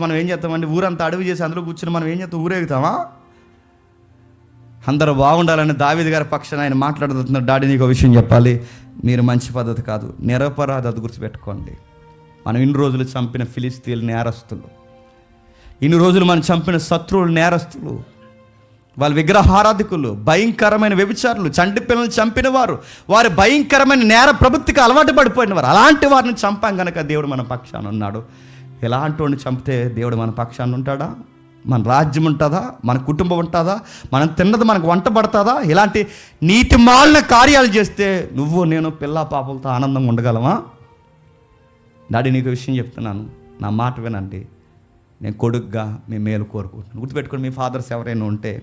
మనం ఏం చేస్తామండి, ఊరంతా అడవి చేసి అందులో కూర్చుని మనం ఏం చేస్తాం, ఊరేగుతామా? అందరూ బాగుండాలని దావీదు గారి పక్షాన ఆయన మాట్లాడుతున్నారు. డాడీ నీకు విషయం చెప్పాలి, మీరు మంచి పద్ధతి కాదు, నిరపరాధత గుర్తుపెట్టుకోండి. మనం ఇన్ని రోజులు చంపిన ఫిలిస్తీన్లు నేరస్తులు, ఇన్ని రోజులు మనం చంపిన శత్రువులు నేరస్తులు, వాళ్ళ విగ్రహారాధికులు, భయంకరమైన వ్యభిచారులు, చంటి పిల్లల్ని చంపిన వారు, వారి భయంకరమైన నేర ప్రవృత్తికి అలవాటు పడిపోయిన వారు. అలాంటి వారిని చంపాం కనుక దేవుడు మన పక్షాన ఉన్నాడు. ఎలాంటి వాడిని చంపితే దేవుడు మన పక్షాన ఉంటాడా? మన రాజ్యం ఉంటుందా? మన కుటుంబం ఉంటుందా? మనం తిన్నది మనకు వంట పడుతుందా? ఇలాంటి నీతి మాలిన కార్యాలు చేస్తే నువ్వు నేను పిల్ల పాపలతో ఆనందంగా ఉండగలమా? డాడీ నీకు విషయం చెప్తున్నాను, నా మాట వినండి. నేను కొడుగ్గా మీ మేలు కోరుకుంటున్నాను. గుర్తుపెట్టుకోండి, మీ ఫాదర్స్ ఎవరైనా ఉంటే,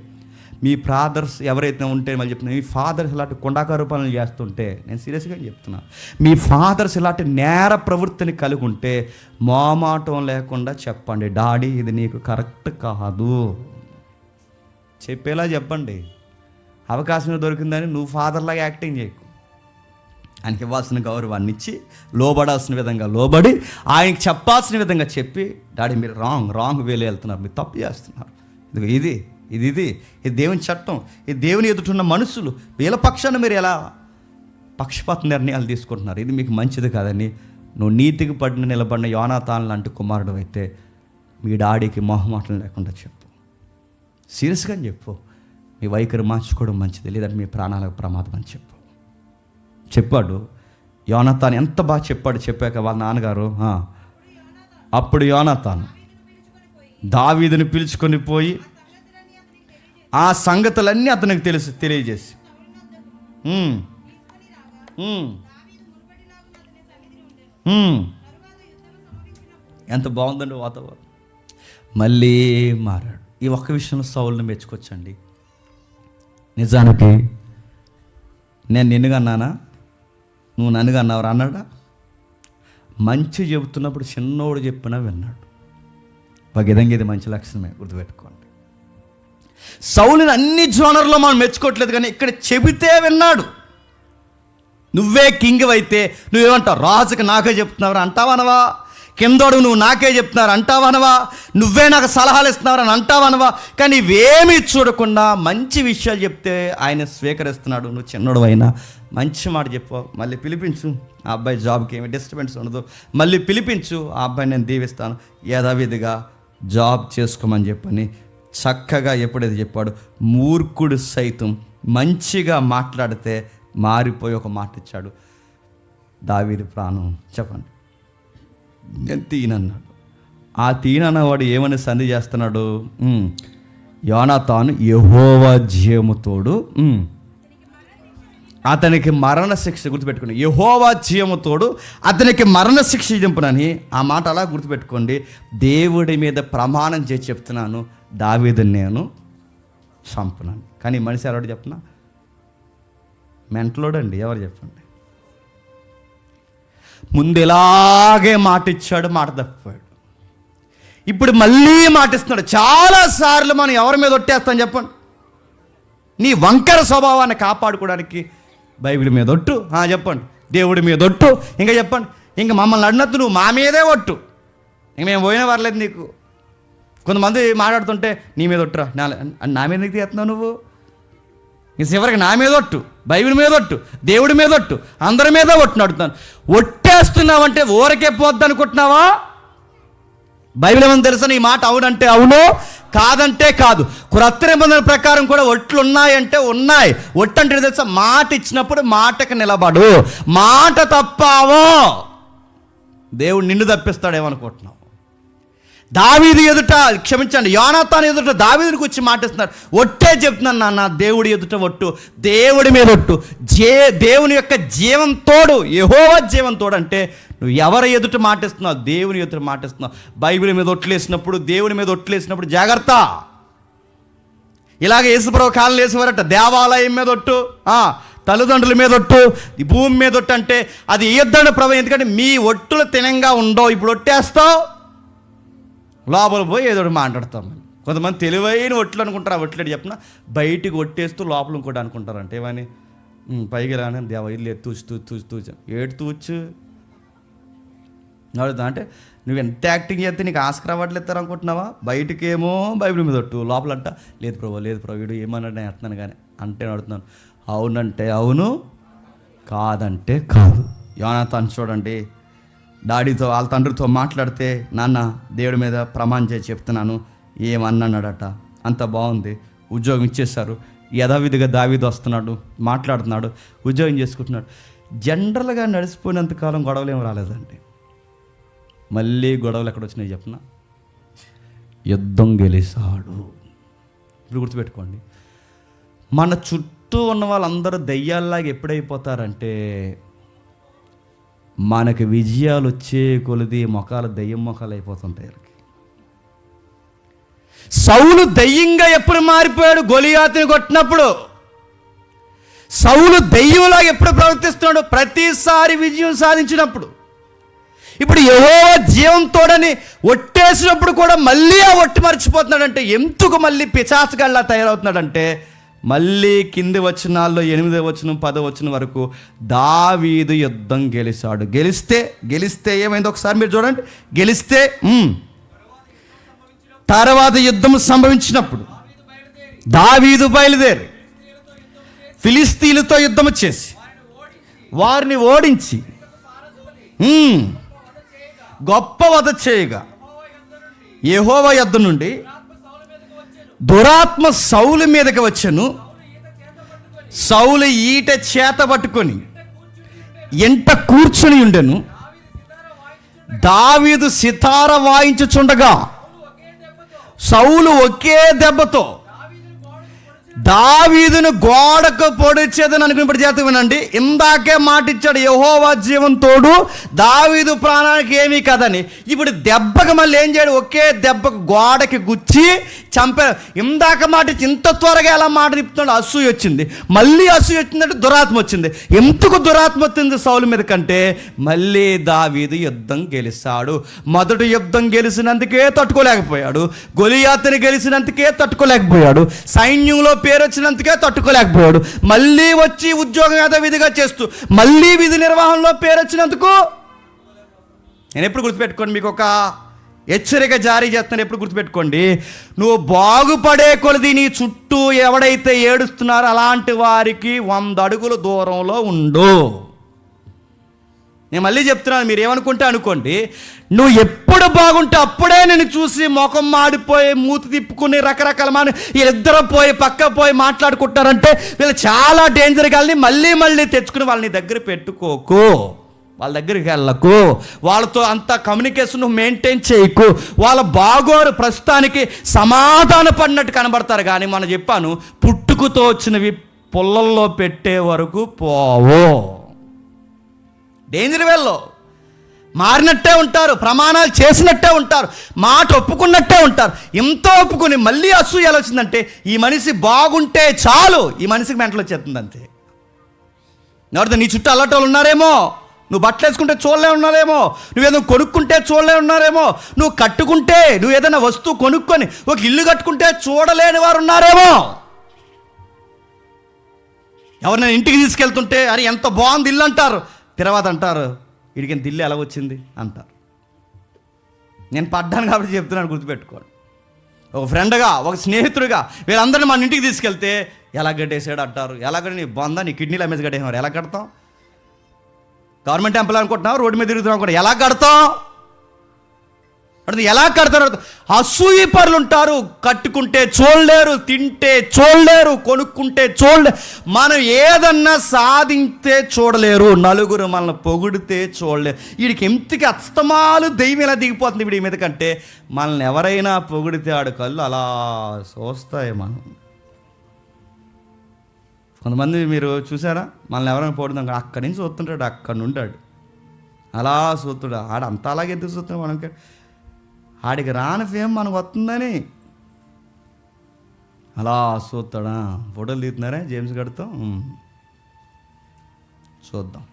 మీ ఫాదర్స్ ఎవరైతే ఉంటే మళ్ళీ చెప్తున్నాను, మీ ఫాదర్స్ ఇలాంటి కొండాకారు పనులు చేస్తుంటే, నేను సీరియస్గా చెప్తున్నాను, మీ ఫాదర్స్ ఇలాంటి నేర ప్రవృత్తిని కలిగి ఉంటే మోమాటం లేకుండా చెప్పండి, డాడీ ఇది నీకు కరెక్ట్ కాదు, చెప్పేలా చెప్పండి. అవకాశం దొరికిందని నువ్వు ఫాదర్లాగా యాక్టింగ్ చేయకు. ఆయనకి ఇవ్వాల్సిన గౌరవాన్ని ఇచ్చి, లోబడాల్సిన విధంగా లోబడి, ఆయనకి చెప్పాల్సిన విధంగా చెప్పి, డాడీ మీరు రాంగ్ వేలో వెళ్తున్నారు, మీరు తప్పు చేస్తున్నారు, ఇది దేవుని చట్టం, ఇది దేవుని ఎదుటిన్న మనుషులు, వీళ్ళ పక్షాన మీరు ఎలా పక్షపాత నిర్ణయాలు తీసుకుంటున్నారు, ఇది మీకు మంచిది కాదని నువ్వు నీతికి నిలబడిన యోనాతాన్ లాంటి కుమారుడు అయితే మీ డాడీకి మొహమాటం లేకుండా చెప్పు, సీరియస్గా చెప్పు. మీ వైఖరి మార్చుకోవడం మంచిది, లేదంటే మీ ప్రాణాలకు ప్రమాదం అని చెప్పాడు. యోనాతాన్ ఎంత బాగా చెప్పాక వాళ్ళ నాన్నగారు, అప్పుడు యోనాతాన్ దావీదుని పిలుచుకొని పోయి ఆ సంగతులన్నీ అతనికి తెలియజేసి, ఎంత బాగుందండి వాతావరణం. మళ్ళీ మారాడు. ఈ ఒక్క విషయంలో సౌలుని మెచ్చుకోవచ్చండి. నిజానికి నేను నిన్నుగా అన్నానా, నువ్వు నన్నుగా అన్నావు అన్నాడా? మంచి చెబుతున్నప్పుడు చిన్నోడు చెప్పినా విన్నాడు. ఒక విధంగా ఇది మంచి లక్షణమే, గుర్తుపెట్టుకోండి. సౌలుని అన్ని జోనర్లో మనం మెచ్చుకోవట్లేదు, కానీ ఇక్కడ చెబితే విన్నాడు. నువ్వే కింగ్ అయితే నువ్వేమంటావు? రాజుకి నాకే చెప్తున్నావు అంటావనవా? కిందోడు నువ్వు నాకే చెప్తున్నారు అంటావనవా? నువ్వే నాకు సలహాలు ఇస్తున్నావు అని అంటావనవా? కానీ ఇవేమీ చూడకుండా మంచి విషయాలు చెప్తే ఆయన స్వీకరిస్తున్నాడు. నువ్వు చిన్నోడు అయినా మంచి మాట చెప్పు, మళ్ళీ పిలిపించు, ఆ అబ్బాయి జాబ్కి ఏమి డిస్టర్బెన్స్ ఉండదు, మళ్ళీ పిలిపించు, ఆ అబ్బాయిని నేను దీవిస్తాను, యథావిధిగా జాబ్ చేసుకోమని చెప్పని చక్కగా ఎప్పుడైతే చెప్పాడు, మూర్ఖుడు సైతం మంచిగా మాట్లాడితే మారిపోయి ఒక మాట ఇచ్చాడు. దావీదు ప్రాణం చెప్పండి, నేను తీనన్నాడు. ఆ తీనన్నవాడు ఏమని సంధి చేస్తున్నాడు? యోనాతాను యెహోవా జీవముతోడు అతనికి మరణ శిక్ష, గుర్తుపెట్టుకోండి, యెహోవా జీవముతోడు అతనికి మరణ శిక్ష దింపునని. ఆ మాట అలా గుర్తుపెట్టుకోండి. దేవుడి మీద ప్రమాణం చేసి చెప్తున్నాను, దావీదుని నేను చంపునాను. కానీ మనిషి ఎవరు చెప్పనా? మెంటలోడండి. ఎవరు చెప్పండి? ముందు ఇలాగే మాట ఇచ్చాడు, మాట తప్పిపోయాడు. ఇప్పుడు మళ్ళీ మాట ఇస్తున్నాడు. చాలాసార్లు మనం ఎవరి మీద ఒట్టేస్తాం చెప్పండి? నీ వంకర స్వభావాన్ని కాపాడుకోవడానికి బైబిల్ మీద ఒట్టు, చెప్పండి, దేవుడి మీద ఒట్టు, ఇంకా చెప్పండి, ఇంకా మమ్మల్ని అడినట్టు నువ్వు మా మీదే ఒట్టు, ఇంక మేము పోయినా పర్లేదు నీకు. కొంతమంది మాట్లాడుతుంటే నీ మీద ఒట్టురా, నా మీద నీకు తీస్తున్నావు నువ్వు, ఇంక చివరికి నా మీద ఒట్టు, బైబిల్ మీద ఒట్టు, దేవుడి మీద ఒట్టు, అందరి మీద ఒట్టును అడుగుతాను. ఒట్టేస్తున్నావంటే ఊరకే పోద్ది అనుకుంటున్నావా? బైబిల్ ఏమని తెలుసా? నీ మాట అవునంటే అవును, కాదంటే కాదు. క్రొత్త నిబంధన ప్రకారం కూడా ఒట్లు ఉన్నాయంటే ఉన్నాయి. ఒట్టు అంటే తెలుసా? మాట ఇచ్చినప్పుడు మాటకు నిలబడు. మాట తప్పావో దేవుడు నిన్ను తప్పిస్తాడేమనుకుంటున్నావు? దావీదు ఎదుట, క్షమించండి, యోనాతాను ఎదుట దావీదునికి వచ్చి మాటిస్తున్నాడు. ఒట్టే చెప్తున్నాను నాన్న, దేవుడి ఎదుట ఒట్టు, దేవుడి మీద ఒట్టు, దేవుని యొక్క జీవంతోడు, యెహోవా జీవంతోడు. అంటే నువ్వు ఎవరి ఎదుట మాటిస్తున్నావు? దేవుని ఎదుట మాటిస్తున్నావు. బైబిల్ మీద ఒట్లేసినప్పుడు, దేవుని మీద ఒట్లేసినప్పుడు జాగ్రత్త. ఇలాగ యేసుప్రభు కాలం వేసేవారట, దేవాలయం మీద ఒట్టు, తల్లిదండ్రుల మీద ఒట్టు, భూమి మీద ఒట్టు. అంటే అది ఇద్దండి ప్రభు, ఎందుకంటే మీ ఒట్టులు తినంగా ఉండవు. ఇప్పుడు ఒట్టేస్తావు, లోపల పోయి ఏదో మాట్లాడతాం. కొంతమంది తెలివైన ఒట్లు అనుకుంటారు. ఆ ఒట్లు చెప్పిన బయటికి ఒట్టేస్తూ లోపల ఇంకోటి అనుకుంటారంటే ఏమని, పైకి రాని దేవ ఇల్లు తూచు ఏడు తూచు అడుగుతా అంటే నువ్వు ఎంత యాక్టింగ్ చేస్తే నీకు ఆస్కర్ అవార్డులు ఇస్తారు అనుకుంటున్నావా? బయటకేమో బైబిల్ మీద ఒట్టు, లోపలంట లేదు ప్రభు వీడు ఏమన్నాడు నేను ఎత్తున్నాను కానీ అంటే అడుగుతున్నాను. అవునంటే అవును, కాదంటే కాదు. యోనాతాన్ చూడండి, డాడీతో వాళ్ళ తండ్రితో మాట్లాడితే నాన్న దేవుడి మీద ప్రమాణం చేసి చెప్తున్నాను ఏమన్నాడట. అంత బాగుంది, ఉద్యోగం ఇచ్చేశారు. యథావిధిగా దావీదు వస్తున్నాడు, మాట్లాడుతున్నాడు, ఉద్యోగం చేసుకుంటున్నాడు. జనరల్గా నడిచిపోయినంతకాలం గొడవలు ఏమి రాలేదండి. మళ్ళీ గొడవలు ఎక్కడ వచ్చినాయి చెప్పిన? యుద్ధం గెలిచాడు. ఇప్పుడు గుర్తుపెట్టుకోండి, మన చుట్టూ ఉన్న వాళ్ళందరూ దెయ్యాల్లాగా ఎప్పుడైపోతారంటే మనకి విజయాలు వచ్చే కొలిది మొఖాలు దెయ్యం మొఖాలు అయిపోతుంటాయి. సౌలు దెయ్యంగా ఎప్పుడు మారిపోయాడు? గొలియాతుని కొట్టినప్పుడు. సౌలు దెయ్యంలాగా ఎప్పుడు ప్రవర్తిస్తున్నాడు? ప్రతిసారి విజయం సాధించినప్పుడు. ఇప్పుడు యెహోవా జీవంతోడని ఒట్టేసినప్పుడు కూడా మళ్ళీ ఆ ఒట్టి మర్చిపోతున్నాడంటే ఎందుకు మళ్ళీ పిశాచగాళ్ళ తయారవుతున్నాడంటే మళ్ళీ కింది వచనాల్లో 8వ వచనం 10వ వచనం వరకు దావీదు యుద్ధం గెలిచాడు. గెలిస్తే ఏమైంది ఒకసారి మీరు చూడండి. గెలిస్తే తర్వాత యుద్ధం సంభవించినప్పుడు దావీదు బయలుదేరి ఫిలిస్తీన్లతో యుద్ధం చేసి వారిని ఓడించి గొప్ప వధ చేయగా యెహోవా యొద్ద నుండి దురాత్మ సౌలు మీదకి వచ్చెను. సౌలు ఈట చేత పట్టుకొని ఎంట కూర్చుని ఉండెను. దావీదు సితార వాయించుచుండగా సౌలు ఒకే దెబ్బతో దావీదును గోడకు పొడిచేదని అనుకున్నప్పుడు చేత వినండి. ఇందాకే మాట ఇచ్చాడు యెహోవా జీవంతోడు దావీదు ప్రాణానికి ఏమీ కదని. ఇప్పుడు దెబ్బకి మళ్ళీ ఏం చేయడు? ఒకే దెబ్బకు గోడకి గుచ్చి చంపారు. ఇందాక మాట ఇచ్చి ఇంత త్వరగా ఎలా మాట తిప్పుతున్నాడు? అసూయ వచ్చింది. మళ్ళీ అసూయ వచ్చిందంటే దురాత్మ వచ్చింది. ఎందుకు దురాత్మ వచ్చింది సౌలు మీద కంటే మళ్ళీ దావీదు యుద్ధం గెలిచాడు. మొదటి యుద్ధం గెలిచినందుకే తట్టుకోలేకపోయాడు. గొలియాతుని గెలిచినందుకే తట్టుకోలేకపోయాడు. సైన్యంలో పేరు వచ్చినందుకే తట్టుకోలేకపోయాడు. మళ్ళీ వచ్చి ఉద్యోగం యథావిధిగా చేస్తూ మళ్ళీ విధి నిర్వహణలో పేరు వచ్చినందుకు నేను ఎప్పుడు గుర్తుపెట్టుకోండి, మీకు ఒక హెచ్చరిక జారీ చేస్తాను. ఎప్పుడు గుర్తుపెట్టుకోండి, నువ్వు బాగుపడే కొలది నీ చుట్టూ ఎవడైతే ఏడుస్తున్నారో అలాంటి వారికి 100 అడుగుల దూరంలో ఉండు. నేను మళ్ళీ చెప్తున్నాను, మీరు ఏమనుకుంటే అనుకోండి. నువ్వు ఎప్పుడు బాగుంటే అప్పుడే నేను చూసి ముఖం మాడిపోయి మూతి తిప్పుకుని రకరకాల వీళ్ళిద్దరూ పోయి పక్క పోయి మాట్లాడుకుంటారంటే వీళ్ళు చాలా డేంజర్. కానీ మళ్ళీ తెచ్చుకుని వాళ్ళని దగ్గర పెట్టుకోకు, వాళ్ళ దగ్గరికి వెళ్ళకు, వాళ్ళతో అంత కమ్యూనికేషన్ మెయింటైన్ చేయకు. వాళ్ళ బాగోరు ప్రస్తుతానికి సమాధాన పడినట్టు కనబడతారు. కానీ మనం చెప్పాను, పుట్టుకతో వచ్చినవి పుల్లల్లో పెట్టే వరకు పోవు. డేంజర్ వేల్లో మారినట్టే ఉంటారు, ప్రమాణాలు చేసినట్టే ఉంటారు, మాట ఒప్పుకున్నట్టే ఉంటారు. ఎంతో ఒప్పుకుని మళ్ళీ అసూయ ఎలా వచ్చిందంటే ఈ మనిషి బాగుంటే చాలు, ఈ మనిషికి మెంటలు వచ్చేస్తుంది అంతే. ఎవరితో నీ చుట్టూ అలాంటి వాళ్ళు ఉన్నారేమో, నువ్వు బట్టలు వేసుకుంటే చూడలే ఉన్నారేమో, నువ్వేదో కొనుక్కుంటే చూడలే ఉన్నారేమో, నువ్వు కట్టుకుంటే నువ్వు ఏదైనా వస్తువు కొనుక్కొని ఒక ఇల్లు కట్టుకుంటే చూడలేని వారు ఉన్నారేమో. ఎవరినైనా ఇంటికి తీసుకెళ్తుంటే అరే ఎంత బాగుంది ఇల్లు అంటారు, తర్వాత అంటారు వీడికి ఇల్లు ఎలా వచ్చింది అంటారు. నేను పడ్డాను కాబట్టి చెప్తున్నాను, గుర్తుపెట్టుకోండి. ఒక ఫ్రెండ్గా ఒక స్నేహితుడిగా వీళ్ళందరినీ మన ఇంటికి తీసుకెళ్తే ఎలా గడ్డేసాడు అంటారు. ఎలా గడ్డి నీ బొందా నీ కిడ్నీలు అమ్మేసి గడ్డేసినారు, ఎలా కడతాం? గవర్నమెంట్ ఎంప్లాయ్ అనుకుంటున్నావు, రోడ్డు మీద తిరుగుతున్నావు అనుకుంటా, ఎలా కడతాం? అంటే ఎలా కడతారు? అసూయ పరులు ఉంటారు, కట్టుకుంటే చూడలేరు, తింటే చూడలేరు, కొనుక్కుంటే చూడలేరు. మనం ఏదన్నా సాధించే చూడలేరు, నలుగురు మనల్ని పొగిడితే చూడలేరు. వీడికి ఎంతకి అస్తమాలు దెయ్యం ఎలా దిగిపోతుంది వీడి మీద కంటే మనల్ని ఎవరైనా పొగిడితే ఆడు కళ్ళు అలా చూస్తాయి. మనం కొంతమంది మీరు చూసారా, మనల్ని ఎవరైనా పొగుడుదాం అక్కడి నుంచి చూస్తుంటాడు, అక్కడి నుండాడు అలా చూస్తాడు. ఆడ అంత అలాగే ఎందుకు చూస్తున్నాడు? మనకి ఆడికి రాని ఫేమ్ మనకు వస్తుందని అలా చూస్తాడా. ఫోటోలు తీస్తున్నారా జేమ్స్ గడితో, చూద్దాం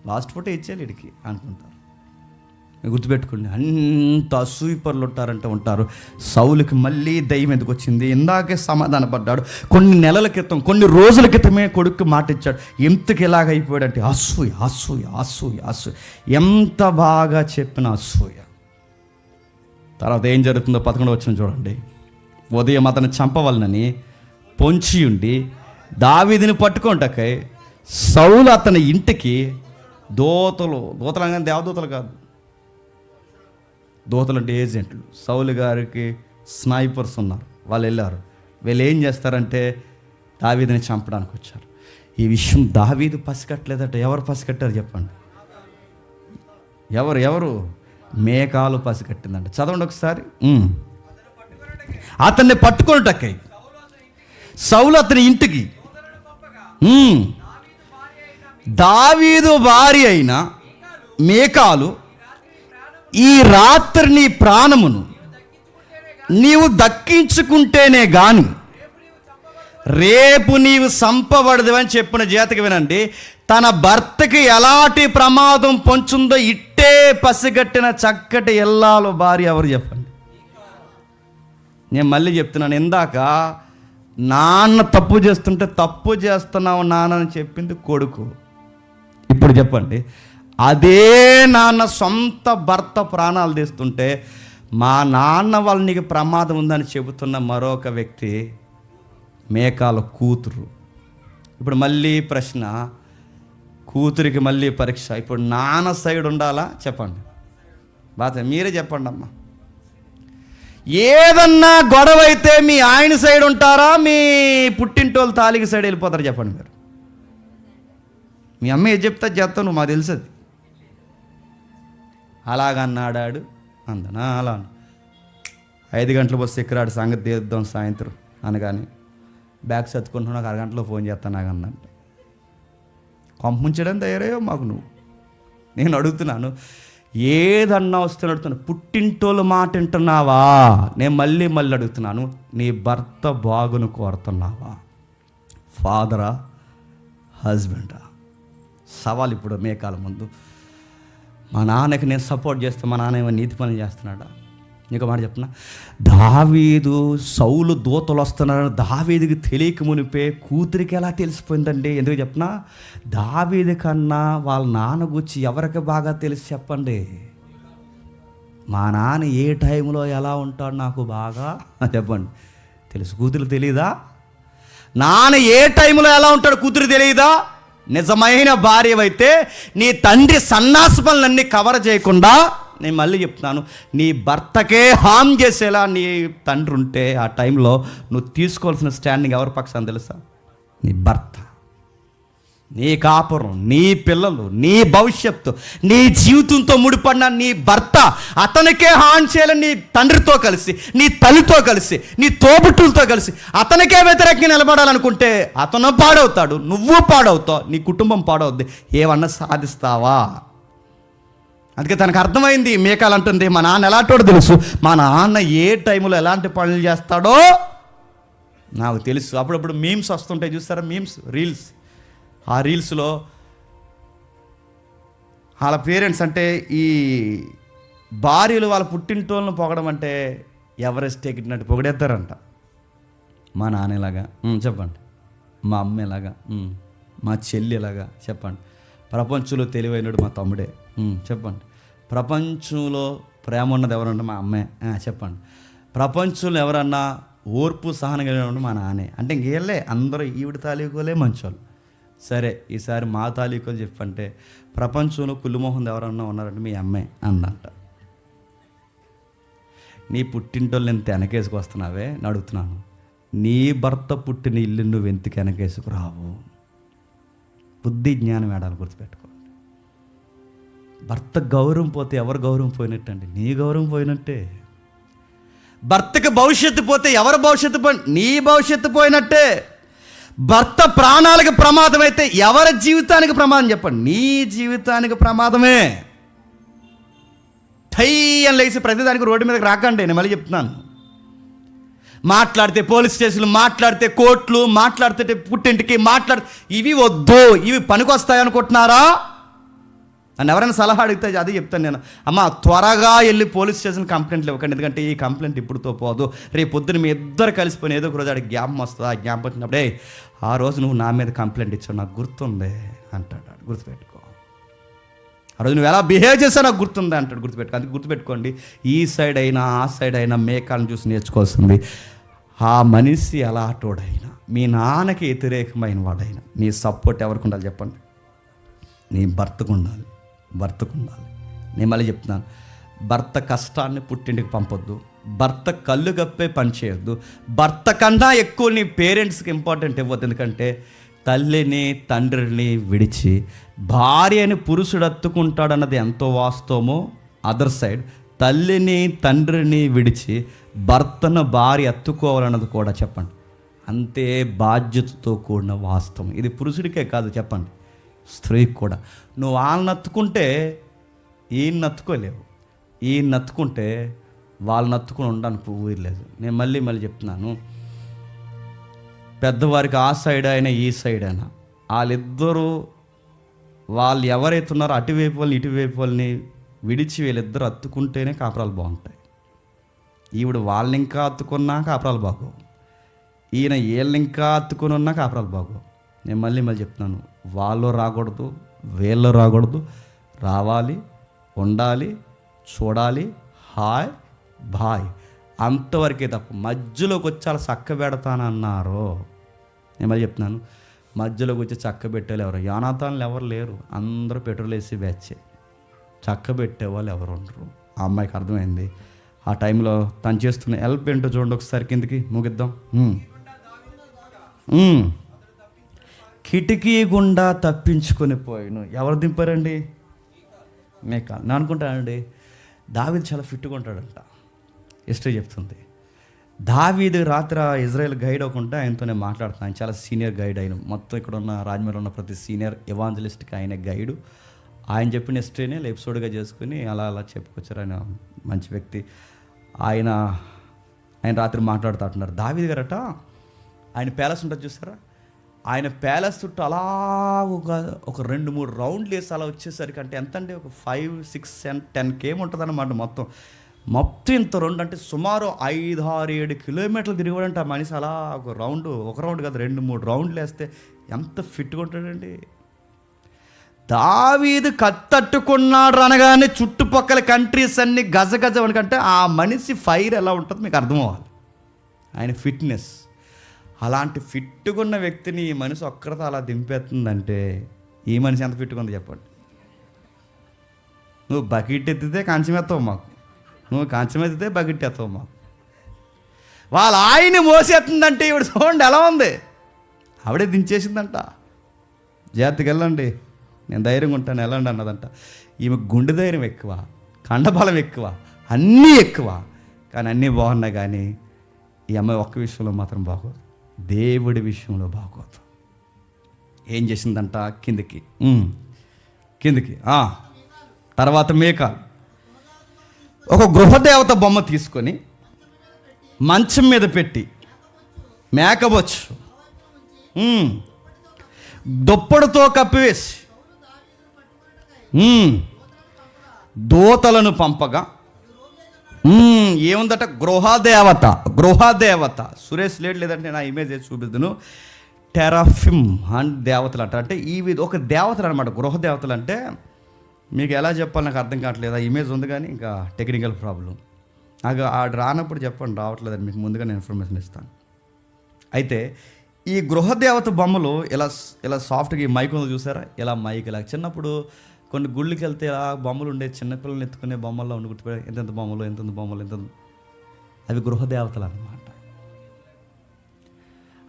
లాస్ట్ ఫోటో ఇచ్చేయాలి వీడికి అనుకుంటారు. గుర్తుపెట్టుకోండి, అంత అసూయపరులు ఉంటారు. సౌలుకి మళ్ళీ దయ్యం ఎందుకు వచ్చింది? ఇందాకే సమాధాన పడ్డాడు. కొన్ని నెలల క్రితం, కొన్ని రోజుల క్రితమే కొడుకు మాట ఇచ్చాడు. ఎంతకు ఎలాగైపోయాడంటే అసూయ అసూయ అసూయ అసూయ. ఎంత బాగా చెప్పిన అసూయ. తర్వాత ఏం జరుగుతుందో 11వ వచనం చూడండి. ఉదయం అతను చంపవలనని పొంచి ఉండి దావీదుని పట్టుకుంటకై సౌలు అతని ఇంటికి దూతలు అనగానే దేవదూతలు కాదు, దూతలు అంటే ఏజెంట్లు. సౌలు గారికి స్నైపర్స్ ఉన్నారు, వాళ్ళు వెళ్ళారు. వీళ్ళు ఏం చేస్తారంటే దావీదుని చంపడానికి వచ్చారు. ఈ విషయం దావీదు పసికట్టలేదట. ఎవరు పసికట్టారు చెప్పండి? ఎవరు? మేకాలు పసికట్టిందంట. చదవండి ఒకసారి. అతన్ని పట్టుకొనుటకై సౌలు అతని ఇంటికి దావీదు భార్య అయిన మేకాలు, ఈ రాత్రి నీ ప్రాణమును నీవు దక్కించుకుంటేనే గాని రేపు నీవు సంపబడదు అని చెప్పిన జాతకి వినండి. తన భర్తకి ఎలాంటి ప్రమాదం పొంచుందో ఇట్టే పసిగట్టిన చక్కటి ఇల్లాలు భార్య ఎవరు చెప్పండి? నేను మళ్ళీ చెప్తున్నాను, ఇందాక నాన్న తప్పు చేస్తుంటే తప్పు చేస్తున్నావు నాన్న అని చెప్పింది కొడుకు. ఇప్పుడు చెప్పండి, అదే నాన్న సొంత భర్త ప్రాణాలు తీస్తుంటే మా నాన్న వల్ల నీకు ప్రమాదం ఉందని చెబుతున్న మరొక వ్యక్తి మేకాల కూతురు. ఇప్పుడు మళ్ళీ ప్రశ్న, కూతురికి మళ్ళీ పరీక్ష. ఇప్పుడు నాన్న సైడ్ ఉండాలా చెప్పండి? బాగా మీరే చెప్పండి అమ్మా. ఏదన్నా గొడవ అయితే మీ ఆయన సైడ్ ఉంటారా, మీ పుట్టింటోళ్ళు తాలికి సైడ్ వెళ్ళిపోతారు చెప్పండి మీరు? మీ అమ్మ ఏది చెప్తా చేస్తావు, నువ్వు మాకు తెలుసది. అలాగన్నాడాడు అందనా అలా 5 గంటల బస్సు ఎక్కరాడు, సంగతి తీద్దాం సాయంత్రం అనగానే బ్యాగ్ సర్దుకుంటున్నా, నాకు అరగంటలో ఫోన్ చేస్తాను నాకు అందంటే పంపించడం తయారయ్యో మాకు నువ్వు. నేను అడుగుతున్నాను, ఏదన్నా వస్తే అడుగుతున్నాను, పుట్టింటోళ్ళు మాట వింటున్నావా? నేను మళ్ళీ అడుగుతున్నాను, నీ భర్త బాగును కోరుతున్నావా? ఫాదరా హస్బెండా? సవాల్ ఇప్పుడు మేకాల ముందు. మా నాన్నకి నేను సపోర్ట్ చేస్తే మా నాన్న ఏమైనా నీతి పనులు చేస్తున్నాడా? నీకు మాట చెప్తున్నా, దావీదు సౌలు దూతలు వస్తున్నారని దావీదుకి తెలియక మునిపే కూతురికి ఎలా తెలిసిపోయిందండి? ఎందుకు చెప్పినా, దావీదు కన్నా వాళ్ళ నాన్న గురించి ఎవరికి బాగా తెలిసి చెప్పండి? మా నాన్న ఏ టైంలో ఎలా ఉంటాడు నాకు బాగా చెప్పండి తెలుసు. కూతురు తెలియదా? నాన్న ఏ టైంలో ఎలా ఉంటాడు కూతురు తెలియదా? నిజమైన భార్యవైతే నీ తండ్రి సన్నాసి పనులన్నీ కవర్ చేయకుండా, నేను మళ్ళీ చెప్తున్నాను, నీ భర్తకే హామ్ చేసేలా నీ తండ్రి ఉంటే ఆ టైంలో నువ్వు తీసుకోవాల్సిన స్టాండింగ్ ఎవరి పక్షాన్ని తెలుసా? నీ భర్త. నీ కాపురం, నీ పిల్లలు, నీ భవిష్యత్తు, నీ జీవితంతో ముడిపడిన నీ భర్త, అతనికే హాని చేయాలని నీ తండ్రితో కలిసి, నీ తల్లితో కలిసి, నీ తోబుట్టులతో కలిసి అతనికే వ్యతిరేకంగా నిలబడాలనుకుంటే అతను పాడవుతాడు, నువ్వు పాడవుతావు, నీ కుటుంబం పాడవుద్ది. ఏమన్నా సాధిస్తావా? అందుకే తనకు అర్థమైంది. మేకాలు అంటుంది, మా నాన్న ఎలాంటోడో తెలుసు, మా నాన్న ఏ టైంలో ఎలాంటి పనులు చేస్తాడో నాకు తెలుసు. అప్పుడప్పుడు మీమ్స్ వస్తుంటాయి చూస్తారా, మీమ్స్, రీల్స్. ఆ రీల్స్లో వాళ్ళ పేరెంట్స్ అంటే ఈ భార్యలు వాళ్ళ పుట్టింటోళ్ళను పొగడం అంటే ఎవరెస్ట్ ఎక్కినట్టు పొగిడేస్తారంట. మా నాన్న ఎలాగా చెప్పండి, మా అమ్మ ఎలాగా, మా చెల్లి ఎలాగా చెప్పండి, ప్రపంచంలో తెలివైనడు మా తమ్ముడే చెప్పండి, ప్రపంచంలో ప్రేమ ఉన్నది ఎవరన్నా మా అమ్మే చెప్పండి, ప్రపంచంలో ఎవరన్నా ఓర్పు సహనం కలిగిన మా నాన్నే. అంటే ఇంకేళ్ళే అందరూ ఈవిడ తాలూకోలే మంచోళ్ళు. సరే ఈసారి మా తాలూకోలు చెప్పంటే ప్రపంచంలో కుళ్ళుమోహన్ ఎవరన్నా ఉన్నారంటే మీ అమ్మే అందంట. నీ పుట్టింటోళ్ళు ఎంత వెనకేసుకు వస్తున్నావే అని అడుగుతున్నాను. నీ భర్త పుట్టిన ఇల్లు నువ్వు ఎందుకు వెనకేసుకు రావు? బుద్ధి జ్ఞానం ఏడాలి, గుర్తుపెట్టుకో. భర్త గౌరవం పోతే ఎవరు గౌరవం పోయినట్టండి? నీ గౌరవం పోయినట్టే. భర్తకి భవిష్యత్తు పోతే ఎవరి భవిష్యత్తు నీ భవిష్యత్తు పోయినట్టే. భర్త ప్రాణాలకు ప్రమాదం అయితే ఎవరి జీవితానికి ప్రమాదం చెప్పండి? నీ జీవితానికి ప్రమాదమే. టై అని లేచి ప్రతిదానికి రోడ్డు మీదకి రాకండి. నేను మళ్ళీ చెప్తున్నాను, మాట్లాడితే పోలీస్ స్టేషన్లు, మాట్లాడితే కోర్టులు, మాట్లాడితే పుట్టింటికి ఇవి వద్దు. ఇవి పనికొస్తాయి అనుకుంటున్నారా? నన్ను ఎవరైనా సలహా అడిగితే అదే చెప్తాను నేను, అమ్మ త్వరగా వెళ్ళి పోలీస్ స్టేషన్ కంప్లైంట్లు ఇవ్వకండి, ఎందుకంటే ఈ కంప్లైంట్ ఇప్పుడుతో పోదు, రేపు పొద్దున మీ ఇద్దరు కలిసిపోయిన ఏదో ఒక రోజు ఆడికి జ్ఞాపం వస్తుంది, ఆ జ్ఞాపం వచ్చినప్పుడే ఆ రోజు నువ్వు నా మీద కంప్లైంట్ ఇచ్చావు నాకు గుర్తుంది అంటాడు. గుర్తుపెట్టుకో, ఆ రోజు నువ్వు ఎలా బిహేవ్ చేసావు నాకు గుర్తుంది అంటాడు. గుర్తుపెట్టుకో. అందుకు గుర్తుపెట్టుకోండి, ఈ సైడ్ అయినా ఆ సైడ్ అయినా మేకాలను చూసి నేర్చుకోవాల్సింది, ఆ మనిషి ఎలా అటోడైనా మీ నాన్నకి వ్యతిరేకమైన వాడైనా నీ సపోర్ట్ ఎవరికి ఉండాలి చెప్పండి? నీ భర్తకు ఉండాలి. నేను మళ్ళీ చెప్తున్నాను, భర్త కష్టాన్ని పుట్టింటికి పంపొద్దు, భర్త కళ్ళు గప్పే పని చేయొద్దు, భర్త కన్నా ఎక్కువ నీ పేరెంట్స్కి ఇంపార్టెంట్ ఇవ్వద్దు. ఎందుకంటే తల్లిని తండ్రిని విడిచి భార్యని పురుషుడు అత్తుకుంటాడన్నది ఎంతో వాస్తవమో, అదర్ సైడ్ తల్లిని తండ్రిని విడిచి భర్తను భార్య అత్తుకోవాలన్నది కూడా చెప్పండి అంతే బాధ్యతతో కూడిన వాస్తవం. ఇది పురుషుడికే కాదు చెప్పండి, స్త్రీకి కూడా. నువ్వు వాళ్ళని నత్తుకుంటే ఈయన నత్తుకోలేవు, ఈయన నత్తుకుంటే వాళ్ళని నత్తుకుని ఉండడానికి ఊరి లేదు. నేను మళ్ళీ చెప్తున్నాను, పెద్దవారికి ఆ సైడ్ అయినా ఈ సైడ్ అయినా వాళ్ళిద్దరూ వాళ్ళు ఎవరైతే ఉన్నారో అటువైపు వాళ్ళని ఇటువైపు వాళ్ళని విడిచి వీళ్ళిద్దరూ అత్తుకుంటేనే కాపురాలు బాగుంటాయి. ఈవిడ వాళ్ళని ఇంకా అత్తుకున్నా కాపురాలు బాగోవు, ఈయన వీళ్ళని ఇంకా అత్తుకుని ఉన్నా కాపురాలు బాగోవు. నేను మళ్ళీ చెప్తున్నాను, వాళ్ళు రాకూడదు, వీళ్ళు రాకూడదు, రావాలి, ఉండాలి, చూడాలి, హాయ్ బాయ్ అంతవరకే తప్ప మధ్యలోకి వచ్చి అలా చక్క పెడతానన్నారు. నేను మళ్ళీ చెప్తున్నాను, మధ్యలోకి వచ్చి చక్క పెట్టేవాళ్ళు ఎవరు? యానాతాన్లు ఎవరు లేరు, అందరూ పెట్రోల్ వేసి బ్యాచే. చక్క పెట్టేవాళ్ళు ఎవరు ఉండరు. ఆ అమ్మాయికి అర్థమైంది. ఆ టైంలో తను చేస్తున్న హెల్ప్ ఏంటో చూడండి ఒకసారి, కిందికి ముగిద్దాం. కిటికీ గుండా తప్పించుకొని పోయిను. ఎవరు దింపారండి? మేకాల్. నేను అనుకుంటానండి, దావీదు చాలా ఫిట్గా ఉంటాడంట. హిస్టరీ చెప్తుంది, దావీదు రాత్రి ఇజ్రాయెల్ గైడ్ అవ్వకుండా ఆయనతోనే మాట్లాడుతున్నాను. ఆయన చాలా సీనియర్ గైడ్. ఆయన మొత్తం ఇక్కడ ఉన్న రాజమండ్రిలో ఉన్న ప్రతి సీనియర్ ఎవాంజలిస్ట్కి ఆయన గైడు. ఆయన చెప్పిన హిస్టరీనే ఎపిసోడ్గా చేసుకుని అలా చెప్పుకొచ్చారు. ఆయన మంచి వ్యక్తి. ఆయన రాత్రి మాట్లాడుతూ ఉంటున్నారు. దావీదు గారట, ఆయన ప్యాలెస్ ఉంటుంది చూసారా, ఆయన ప్యాలెస్ చుట్టూ అలా ఒక 2-3 రౌండ్లు వేసి అలా వచ్చేసరికి, అంటే ఎంత అంటే ఒక 5, 6, 10 కేమ్ ఉంటుంది అన్నమాట. మొత్తం ఇంత రౌండ్ అంటే సుమారు 5, 6, 7 కిలోమీటర్లు తిరిగాడంటే ఆ మనిషి. అలా ఒక రౌండ్ కాదు 2-3 రౌండ్లు వేస్తే ఎంత ఫిట్గా ఉంటాడండి. దావీదు కత్తట్టుకున్నాడు అనగానే చుట్టుపక్కల కంట్రీస్ అన్ని గజగజ వణకంటే ఆ మనిషి ఫైర్ ఎలా ఉంటుందో మీకు అర్థం అవ్వాలి, ఆయన ఫిట్నెస్. అలాంటి ఫిట్గా ఉన్న వ్యక్తిని ఈ మనిషి ఒక్కరితో అలా దింపేస్తుందంటే ఈ మనిషి ఎంత ఫిట్గా ఉంది చెప్పండి. నువ్వు బకెట్ ఎత్తితే కంచం ఎత్తావు మాకు, నువ్వు కంచం ఎత్తితే బకెట్ ఎత్తావు మాకు. వాళ్ళ ఆయన్ని మోసేస్తుందంటే ఇవిడ చూడండి ఎలా ఉంది, ఆవిడే దించేసిందంట. జాగ్రత్తగా వెళ్ళండి, నేను ధైర్యంగా ఉంటాను వెళ్ళండి అన్నదంట. ఈమె గుండె ధైర్యం ఎక్కువ, కండబలం ఎక్కువ, అన్నీ ఎక్కువ. కానీ అన్నీ బాగున్నాయి, కానీ ఈ అమ్మాయి ఒక్క విషయంలో మాత్రం బాగోదు, దేవుడి విషయంలో బాగోదు. ఏం చేసిందంట? కిందికి తర్వాత మేకాల్ ఒక గృహదేవత బొమ్మ తీసుకొని మంచం మీద పెట్టి మేకబొచ్చు దుప్పటితో కప్పివేసి దూతలను పంపగా ఏముందట? గృహదేవత. సురేష్ లేదంటే నా ఇమేజ్ వేసి చూపిద్దును. టెరాఫిమ్ అండ్ దేవతలు అంటారు. అంటే ఒక దేవతలు అనమాట గృహదేవతలు. అంటే మీకు ఎలా చెప్పాలి నాకు అర్థం కావట్లేదు. ఆ ఇమేజ్ ఉంది కానీ ఇంకా టెక్నికల్ ప్రాబ్లం. నాకు ఆడు రానప్పుడు చెప్పండి, రావట్లేదని మీకు ముందుగా నేను ఇన్ఫర్మేషన్ ఇస్తాను. అయితే ఈ గృహదేవత బొమ్మలు ఇలా సాఫ్ట్గా ఈ మైక్ ఉంది చూసారా, ఇలా మైక్ ఇలా. చిన్నప్పుడు కొన్ని గుళ్ళకి వెళ్తే ఇలా బొమ్మలు ఉండే, చిన్నపిల్లల్ని ఎత్తుకునే బొమ్మల్లో ఉండి గుర్తుపెట్టే ఎంతెంత బొమ్మలు అవి గృహదేవతలు అన్నమాట.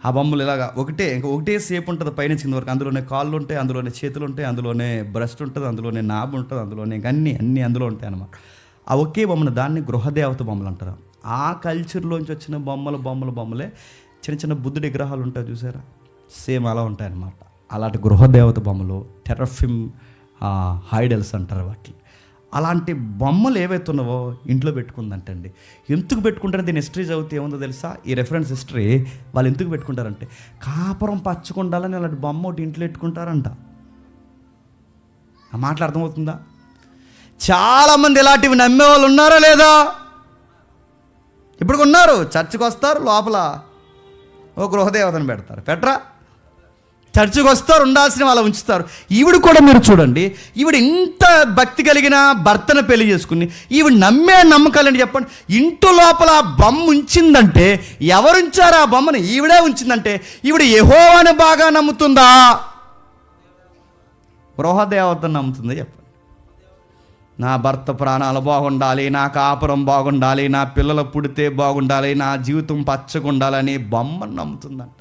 ఆ బొమ్మలు ఇలాగా ఒకటే సేపు ఉంటుంది పైన కింద వరకు. అందులోనే కాళ్ళు ఉంటాయి, అందులోనే చేతులు ఉంటాయి, అందులోనే బ్రెస్ట్ ఉంటుంది, అందులోనే నాభి ఉంటుంది, అందులోనే అన్నీ అందులో ఉంటాయి అన్నమాట. ఆ ఒకే బొమ్మను దాన్ని గృహదేవత బొమ్మలు అంటారు. ఆ కల్చర్లోంచి వచ్చిన బొమ్మలే చిన్న బుద్ధుడి విగ్రహాలు ఉంటాయి చూసారా, సేమ్ అలా ఉంటాయి అన్నమాట. అలాంటి గృహదేవత బొమ్మలు టెరాఫిమ్ హైడల్స్ అంటారు వాటిని. అలాంటి బొమ్మలు ఏవైతే ఉన్నావో ఇంట్లో పెట్టుకుందంటండి. ఎందుకు పెట్టుకుంటారో దీని హిస్టరీ చదివితే ఏముందో తెలుసా? ఈ రెఫరెన్స్ హిస్టరీ వాళ్ళు ఎందుకు పెట్టుకుంటారంటే కాపురం పచ్చకుండాలని అలాంటి బొమ్మ ఒకటి ఇంట్లో పెట్టుకుంటారంట. ఆ మాటలు అర్థమవుతుందా? చాలామంది ఇలాంటివి నమ్మేవాళ్ళు ఉన్నారా లేదా? ఇప్పుడు ఉన్నారు. చర్చికి వస్తారు, లోపల ఓ గృహదేవతను పెడతారు. పెట్టరా? చర్చికి వస్తారు, ఉండాల్సిన వాళ్ళ ఉంచుతారు. ఈవిడ కూడా మీరు చూడండి, ఈవిడ ఇంత భక్తి కలిగిన భర్తను పెళ్లి చేసుకుని ఈవిడ నమ్మే నమ్మకాలని చెప్పండి. ఇంటి లోపల ఆ బొమ్మ ఉంచిందంటే ఎవరు ఉంచారు ఆ బొమ్మను? ఈవిడే ఉంచిందంటే ఈవిడ యెహోవాని బాగా నమ్ముతుందా, గృహదేవతను నమ్ముతుందా? చెప్పండి. నా భర్త ప్రాణాలు బాగుండాలి, నా కాపురం బాగుండాలి, నా పిల్లలు పుడితే బాగుండాలి, నా జీవితం పచ్చగా ఉండాలని బొమ్మను నమ్ముతుందంట.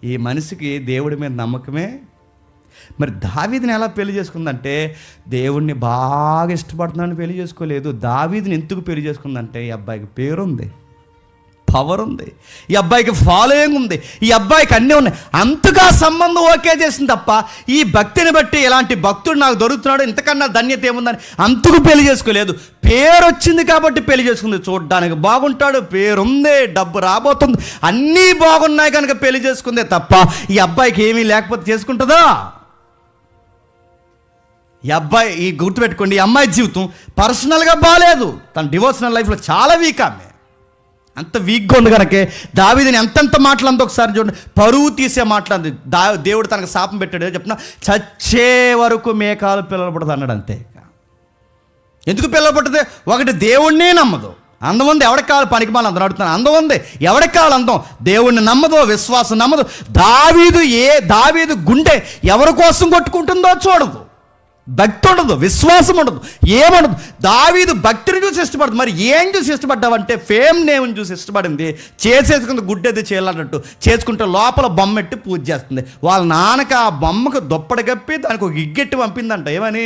ఈ మనిషికి దేవుడి మీద నమ్మకమే. మరి దావీదుని ఎలా పెళ్లి చేసుకుందంటే దేవుణ్ణి బాగా ఇష్టపడుతున్నాను పెళ్లి చేసుకోలేదు. దావీదుని ఎందుకు పెళ్లి చేసుకుందంటే ఈ అబ్బాయికి పేరుంది, పవర్ ఉంది, ఈ అబ్బాయికి ఫాలోయింగ్ ఉంది, ఈ అబ్బాయికి అన్నీ ఉన్నాయి. అంతగా సంబంధం ఓకే చేసింది తప్ప ఈ భక్తిని బట్టి ఇలాంటి భక్తుడు నాకు దొరుకుతున్నాడు, ఇంతకన్నా ధన్యత ఏముందని అంతకు పెళ్లి చేసుకోలేదు. పేరు వచ్చింది కాబట్టి పెళ్లి చేసుకుంది. చూడ్డానికి బాగుంటాడు, పేరుంది, డబ్బు రాబోతుంది, అన్నీ బాగున్నాయి కనుక పెళ్లి చేసుకుందే తప్ప ఈ అబ్బాయికి ఏమీ లేకపోతే చేసుకుంటుందా? ఈ అబ్బాయి ఈ గుర్తుపెట్టుకోండి, ఈ అమ్మాయి జీవితం పర్సనల్గా బాగాలేదు. తన డివోషనల్ లైఫ్లో చాలా వీక్. ఆమె అంత వీక్గా ఉంది కనుకే దావీదుని ఎంతెంత మాటలందో ఒకసారి చూడండి. పరువు తీసే మాటలంది. దేవుడు తనకు శాపం పెట్టాడు చెప్తున్నా, చచ్చే వరకు మేకాలు పిల్లలు పుట్టదు అన్నాడు. అంతే. ఎందుకు పిల్లలు పుట్టదు? ఒకటి, దేవుణ్ణే నమ్మదు. అందం ఉంది, ఎవరికి కావాలి? పనికి మాల అందరూ అడుగుతున్నాను. అందం ఉంది, ఎవరికి కావాలి అందం? దేవుణ్ణి నమ్మదు, విశ్వాసం నమ్మదు. దావీదు గుండె ఎవరి కోసం కొట్టుకుంటుందో చూడదు, భక్తి ఉండదు, విశ్వాసం ఉండదు, ఏముండదు. దావీదు భక్తిని చూసి ఇష్టపడదు. మరి ఏం చూసి ఇష్టపడ్డావంటే ఫేమ్ నేమ్ని చూసి ఇష్టపడింది. చేసేసుకుంది, గుడ్డెది చేయాలన్నట్టు చేసుకుంటే లోపల బొమ్మ ఎట్టి పూజ చేస్తుంది. వాళ్ళ నాన్నకి ఆ బొమ్మకు దుప్పటి కప్పి దానికి ఒక ఇగ్గెట్టి పంపిందంట. ఏమని?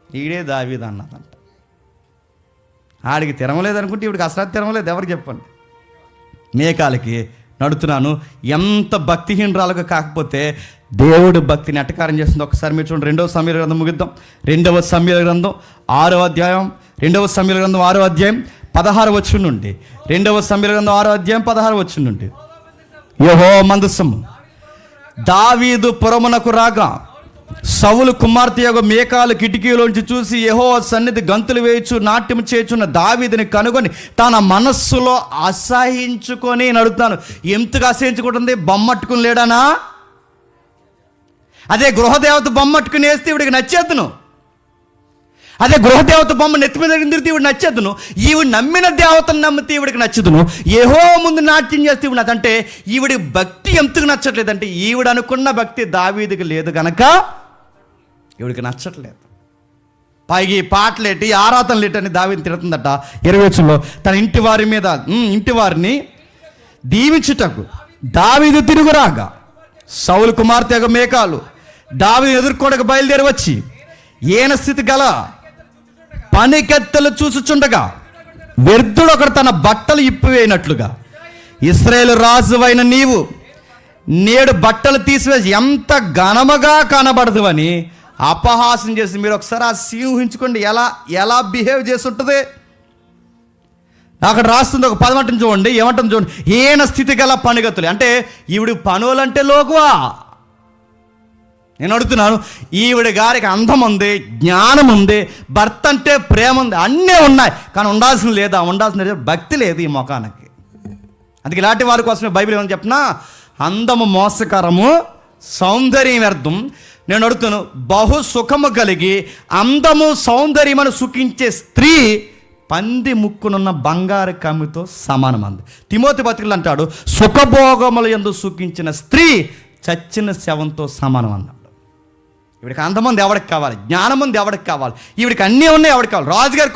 ఈడే దావీదు అన్నదంట. ఆడికి తిరగలేదనుకుంటే ఇవిడికి అసలు తిరగలేదు. ఎవరికి చెప్పండి? మేకాలకి నడుతున్నాను. ఎంత భక్తిహీనరాలుగా కాకపోతే దేవుడు భక్తిని ఎట్టకారం చేస్తుంది. ఒకసారి మీరు చూడండి. 2వ సమూయేలు గ్రంథం ముగిద్దాం. 2వ సమూయేలు గ్రంథం 6వ అధ్యాయం, 2వ సమూయేలు గ్రంథం 6వ అధ్యాయం 16వ వచనం నుండి, 2వ సమూయేలు గ్రంథం 6వ అధ్యాయం 16వ వచనం నుండి. యెహోవా మందసము దావీదు పురమునకు రాగా సౌలు కుమార్తె యొక్క మేకాలు కిటికీలోంచి చూసి యెహోవా సన్నిధి గంతులు వేయచ్చు నాట్యం చేయుచున్న దావీదుని కనుగొని తన మనస్సులో అసహించుకొని నడుతాను. ఎంతగా అసహించుకుంటుంది? బొమ్మట్టుకుని లేడానా? అదే గృహదేవత బొమ్మట్టుకుని వేస్తే ఇవిడికి నచ్చేద్దును. అదే గృహదేవత బొమ్మ నెత్తి మీద తిరిగితే ఇవిడు నచ్చేద్దును. ఈవిడ నమ్మిన దేవతను నమ్మితే ఇవిడికి నచ్చదును. యెహోవా ముందు నాట్యం చేస్తే ఇవిడ అంటే ఈవిడి భక్తి ఎంతకు నచ్చట్లేదంటే ఈవిడ అనుకున్న భక్తి దావీదుకి లేదు గనక ఈవిడికి నచ్చట్లేదు. పైకి పాటలేటి ఆరాధనలేటి అని దావీదు తిడుతుందట. 20వ వచనంలో తన ఇంటి వారిని దీవించుటకు దావీదు తిరుగురాగా సౌలు కుమార్తె మేకాలు దావీదు ఎదుర్కోవడానికి బయలుదేరి వచ్చి ఈయన స్థితి గల పనికెత్తలు చూసుచుండగా వ్యర్థుడు ఒకడు తన బట్టలు ఇప్పివేయనట్లుగా ఇశ్రాయేలు రాజువైన నీవు నేడు బట్టలు తీసివేసి ఎంత ఘనముగా కనబడదు అని అపహాసం చేసి, మీరు ఒకసారి ఆ సీన్ ఊహించుకోండి ఎలా బిహేవ్ చేసి ఉంటుంది. అక్కడ రాస్తుంది ఒక 10 గంటలు చూడండి. ఏమంటుంది చూడండి. ఈయన స్థితి గల పనిగతులు అంటే ఈవిడి పనులంటే లోకువా? నేను అడుగుతున్నాను. ఈవిడ గారికి అందం ఉంది, జ్ఞానం ఉంది, భర్త అంటే ప్రేమ ఉంది, అన్నీ ఉన్నాయి. కానీ ఉండాల్సింది లేదా? ఉండాల్సింది భక్తి లేదు ఈ ముఖానికి. అందుకే ఇలాంటి వారి కోసమే బైబిల్ ఏమని చెప్పినా, అందము మోసకరము, సౌందర్యం వ్యర్థం. నేను అడుగుతాను, బహు సుఖము కలిగి అందము సౌందర్యమును సుఖించే స్త్రీ పంది ముక్కునున్న బంగారు కమ్మితో సమానమంది. తిమోతి పత్రికలు అంటాడు, సుఖభోగముల యందు సుఖించిన స్త్రీ చచ్చిన శవంతో సమానం అన్నాడు. ఈవిడికి అందమంది ఎవరికి కావాలి? జ్ఞానమంది ఎవరికి కావాలి? ఈవిడికి అన్నీ ఉన్నాయి, ఎవరికి కావాలి? రాజుగారి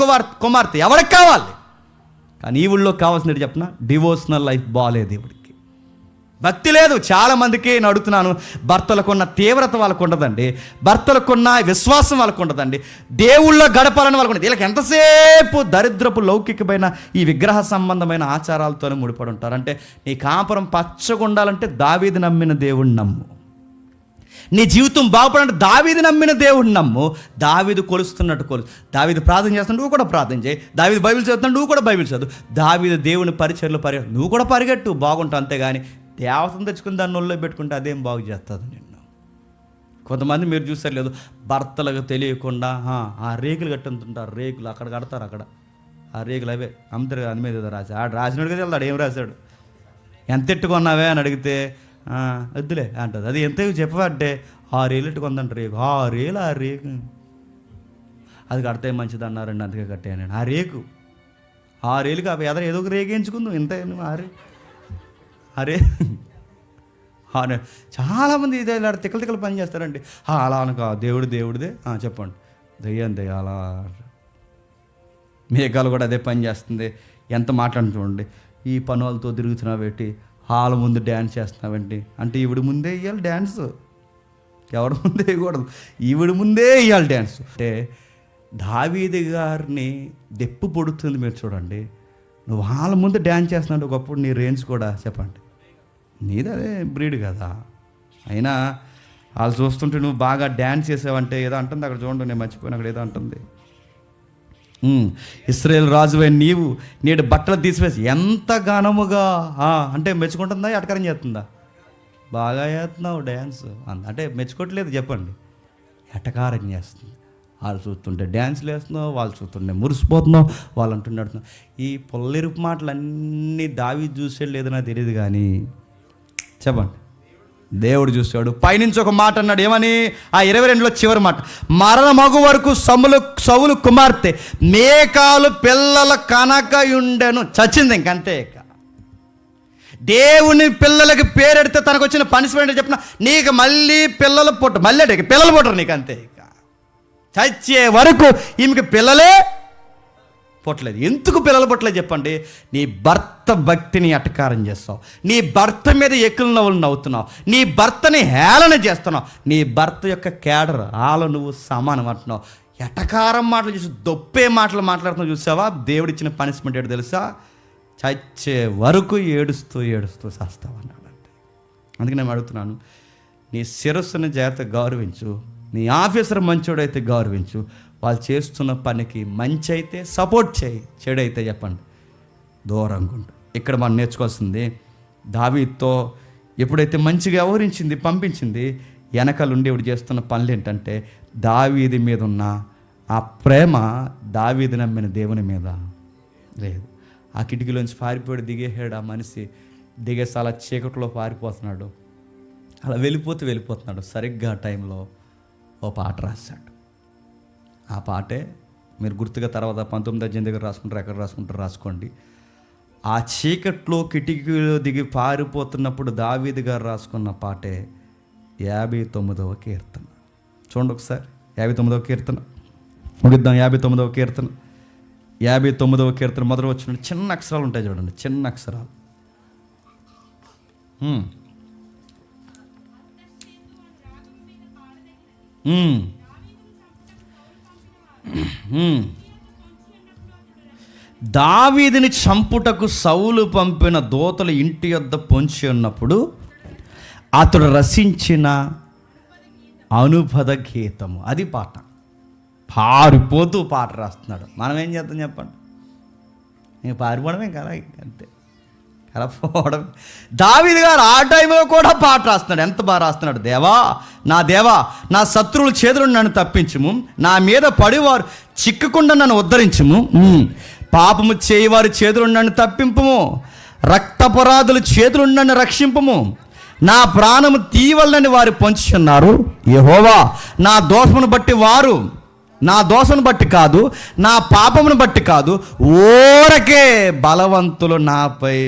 కుమార్తె ఎవరికి కావాలి? కానీ ఈవిడిలో కావాల్సినట్టు చెప్పిన డివోషనల్ లైఫ్ బాగాలేదు. ఈవిడికి భక్తి లేదు. చాలామందికి నేను అడుగుతున్నాను, భర్తలకున్న తీవ్రత వాళ్ళకు ఉండదండి, భర్తలకున్న విశ్వాసం వాళ్ళకు ఉండదండి, దేవుళ్ళో గడపాలని వాళ్ళకు ఉండదు. వీళ్ళకి ఎంతసేపు దరిద్రపు లౌకికమైన ఈ విగ్రహ సంబంధమైన ఆచారాలతోనే ముడిపడి ఉంటారు. అంటే నీ కాపురం పచ్చగా ఉండాలంటే దావీదు నమ్మిన దేవుడిని నమ్ము. నీ జీవితం బాగుపడాలంటే దావీదు నమ్మిన దేవుడిని నమ్ము. దావీదు కొలుస్తున్నట్టు దావీదు ప్రార్థన చేస్తున్నాడు, నువ్వు కూడా ప్రార్థన చేయి. దావీదు బైబిల్ చదువుతున్నాడు, నువ్వు కూడా బైబిల్ చదువు. దావీదు దేవుని పరిచర్లు నువ్వు కూడా పరిగెట్టు, బాగుంటావు. అంతేగాని దేవతను తెచ్చుకుని దాన్ని ఒళ్ళో పెట్టుకుంటే అదేం బాగు చేస్తుంది నిన్ను. కొంతమంది మీరు చూసారు లేదు, భర్తలకు తెలియకుండా ఆ రేకులు కట్టుంటుంటారు. రేకులు అక్కడ కడతారు. అక్కడ ఆ రేకులు అవే అమ్ముతారు. దాని మీద ఏదో రాసి ఆడు రాసినాడు కదా, వెళ్తాడు ఏం రాశాడు, ఎంత ఎట్టుకున్నావే అని అడిగితే వద్దులే అంటది. అది ఎంత చెప్పబట్టే 6 ఏళ్ళు ఎట్టుకుందంట రేకు. 6 ఏళ్ళు ఆ రేకు. అది కడితే మంచిది అన్నారండి, అందుకే కట్టాను నేను. ఆ రేకు 6 ఏళ్ళకి ఎదర ఏదో ఒక రేకు ఎంచుకుందాం. ఇంత అరే చాలామంది ఇదే ఇలా తిక్కలు పని చేస్తారండి. అలా అనుకో, దేవుడిదే చెప్పండి, దెయ్యం అలా. మేఘాలు కూడా అదే పని చేస్తుంది. ఎంత మాట్లాడి చూడండి, ఈ పనులతో తిరుగుతున్నావేంటి, హాల ముందు డ్యాన్స్ చేస్తున్నావేంటి అంటే ఈవిడ ముందే వేయాలి డ్యాన్స్, ఎవరి ముందే వేయకూడదు, ఈవిడ ముందే వేయాలి డ్యాన్స్. అంటే దావీదు గారిని దెప్పు పొడుతుంది. మీరు చూడండి, నువ్వు వాళ్ళ ముందు డ్యాన్స్ చేస్తున్నాడు, ఒకప్పుడు నీ రేంజ్ కూడా చెప్పండి నీది అదే బ్రీడ్ కదా. అయినా వాళ్ళు చూస్తుంటే నువ్వు బాగా డ్యాన్స్ చేసావంటే ఏదో అంటుంది అక్కడ చూడండి, నేను మర్చిపోయిన అక్కడ ఏదో అంటుంది. ఇశ్రాయేలు రాజువే నీవు నేడు బట్టలు తీసివేసి ఎంత ఘనముగా అంటే మెచ్చుకుంటుందా, ఎటకరం చేస్తుందా? బాగా చేస్తున్నావు డ్యాన్స్ అంటే మెచ్చుకోవట్లేదు చెప్పండి, ఎటకారం చేస్తుంది. వాళ్ళు చూస్తుంటే డ్యాన్స్లు వేస్తున్నావు, వాళ్ళు చూస్తుంటే మురిసిపోతున్నావు, వాళ్ళు అంటున్నాడు. ఈ పొల్లెరుపు మాటలన్నీ దావీదు చూసాడు లేదో నాకు తెలియదు, కానీ చెప్పండి దేవుడు చూశాడు. పైనుంచి ఒక మాట అన్నాడు, ఏమని? ఆ 22లో చివరి మాట, మరణమగు వరకు సౌలు కుమార్తె మేకాలు పిల్లల కనకయుండెను. చచ్చింది ఇంకంతే. ఇక దేవుని పిల్లలకి పేరెడితే తనకు వచ్చిన పనిష్మెంట్ చెప్పిన, నీకు మళ్ళీ పిల్లలు పుట్టరు నీకు అంతే. ఇక చచ్చే వరకు ఈమెకి పిల్లలే పుట్టలేదు. ఎందుకు పిల్లలు పుట్టలేదు చెప్పండి? నీ భర్త భక్తిని అటకారం చేస్తావు, నీ భర్త మీద ఎక్కులు నవ్వులు నవ్వుతున్నావు, నీ భర్తని హేళన చేస్తున్నావు, నీ భర్త యొక్క క్యాడర్ నువ్వు సమానం అంటున్నావు, ఎటకారం మాటలు చూసి దొప్పే మాటలు మాట్లాడుతున్నావు. చూసావా దేవుడిచ్చిన పనిష్మెంట్ ఏంటో తెలుసా? చచ్చే వరకు ఏడుస్తూ చేస్తావు అన్నాడంటే. అందుకే నేను అడుగుతున్నాను, నీ శిరస్సుని జాగ్రత్తగా గౌరవించు, నీ ఆఫీసర్ మంచోడైతే గౌరవించు, వాళ్ళు చేస్తున్న పనికి మంచి అయితే సపోర్ట్ చేయి, చెడైతే చెప్పండి దూరంగా ఉండు. ఇక్కడ మనం నేర్చుకోవాల్సింది, దావీదుతో ఎప్పుడైతే మంచిగా వ్యవహరించింది, పంపించింది, వెనకాలండి ఇప్పుడు చేస్తున్న పనులు ఏంటంటే దావీదు మీద ఉన్న ఆ ప్రేమ దావీదు నమ్మిన దేవుని మీద లేదు. ఆ కిటికీలోంచి పారిపోయాడు, దిగేసాడు. ఆ మనిషి దిగేసి అలా చీకట్లో పారిపోతున్నాడు, అలా వెళ్ళిపోతున్నాడు. సరిగ్గా ఆ టైంలో ఓ పాట రాశాడు. ఆ పాటే మీరు గుర్తుగా తర్వాత 19వ అధ్యాయం దగ్గర రాసుకుంటారు, ఎక్కడ రాసుకుంటారు రాసుకోండి. ఆ చీకట్లో కిటికీలో దిగి పారిపోతున్నప్పుడు దావీదు గారు రాసుకున్న పాటే 59వ కీర్తన. చూడండి ఒకసారి 59వ కీర్తన ముగిద్దాం. 59వ కీర్తన 59వ కీర్తన మొదలు వచ్చిన చిన్న అక్షరాలు ఉంటాయి చూడండి, చిన్న అక్షరాలు. దావీదుని చంపుటకు సౌలు పంపిన దూతలు ఇంటి యొద్ద పొంచి ఉన్నప్పుడు అతడు రచించిన అనుపద గీతము, అది పాట. పారిపోతూ పాట రాస్తున్నాడు. మనం ఏం చేద్దాం చెప్పండి? నేను పారిపోవడమే కదా, అంతే కలపోవడం. దావీదు గారు ఆ టైంలో కూడా పాట రాస్తున్నాడు. ఎంత బాగా రాస్తున్నాడు! దేవా నా శత్రువుల చేతులు నన్ను తప్పించుము, నా మీద పడివారు చిక్కకుండా నన్ను ఉద్ధరించుము, పాపము చేయవారి చేతులు నన్ను తప్పింపుము, రక్తపరాధుల చేతులు నన్ను రక్షింపుము, నా ప్రాణము తీవలని వారు పొంచుచున్నారు. యెహోవా నా దోషమును బట్టి కాదు, నా పాపమును బట్టి కాదు, ఊరకే బలవంతులు నాపై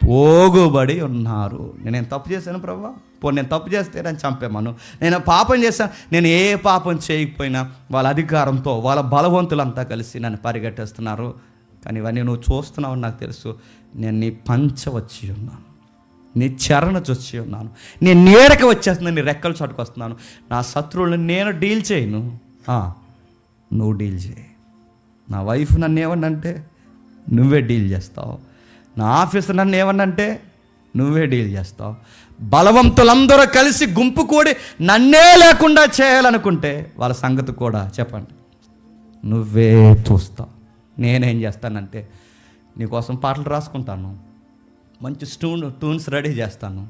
పోగుబడి ఉన్నారు. నేనేం తప్పు చేశాను ప్రభువా? నేను తప్పు చేస్తే నన్ను చంపేమను. నేను పాపం చేశాను, నేను ఏ పాపం చేయకపోయినా వాళ్ళ అధికారంతో వాళ్ళ బలవంతులంతా కలిసి నన్ను పరిగెట్టేస్తున్నారు. కానీ ఇవన్నీ నువ్వు చూస్తున్నావు నాకు తెలుసు. నేను నీ పంచ వచ్చి ఉన్నాను, నీ చరణ వచ్చి ఉన్నాను, నేను నీడకి వచ్చేస్తున్నాను, నీ రెక్కలు చటుకొస్తున్నాను. నా శత్రువులను నేను డీల్ చేయను, నువ్వు డీల్ చేయి. నా వైఫ్ నన్ను ఏమన్నంటే నువ్వే డీల్ చేస్తావు, నా ఆఫీసర్ నన్ను ఏమన్నంటే నువ్వే డీల్ చేస్తావు. బలవంతులందరూ కలిసి గుంపు కూడి నన్నే లేకుండా చేయాలనుకుంటే వాళ్ళ సంగతి కూడా చెప్పండి నువ్వే చూస్తావు. నేనేం చేస్తానంటే నీకోసం పాటలు రాసుకుంటాను, మంచి ట్యూన్స్ రెడీ చేస్తాను,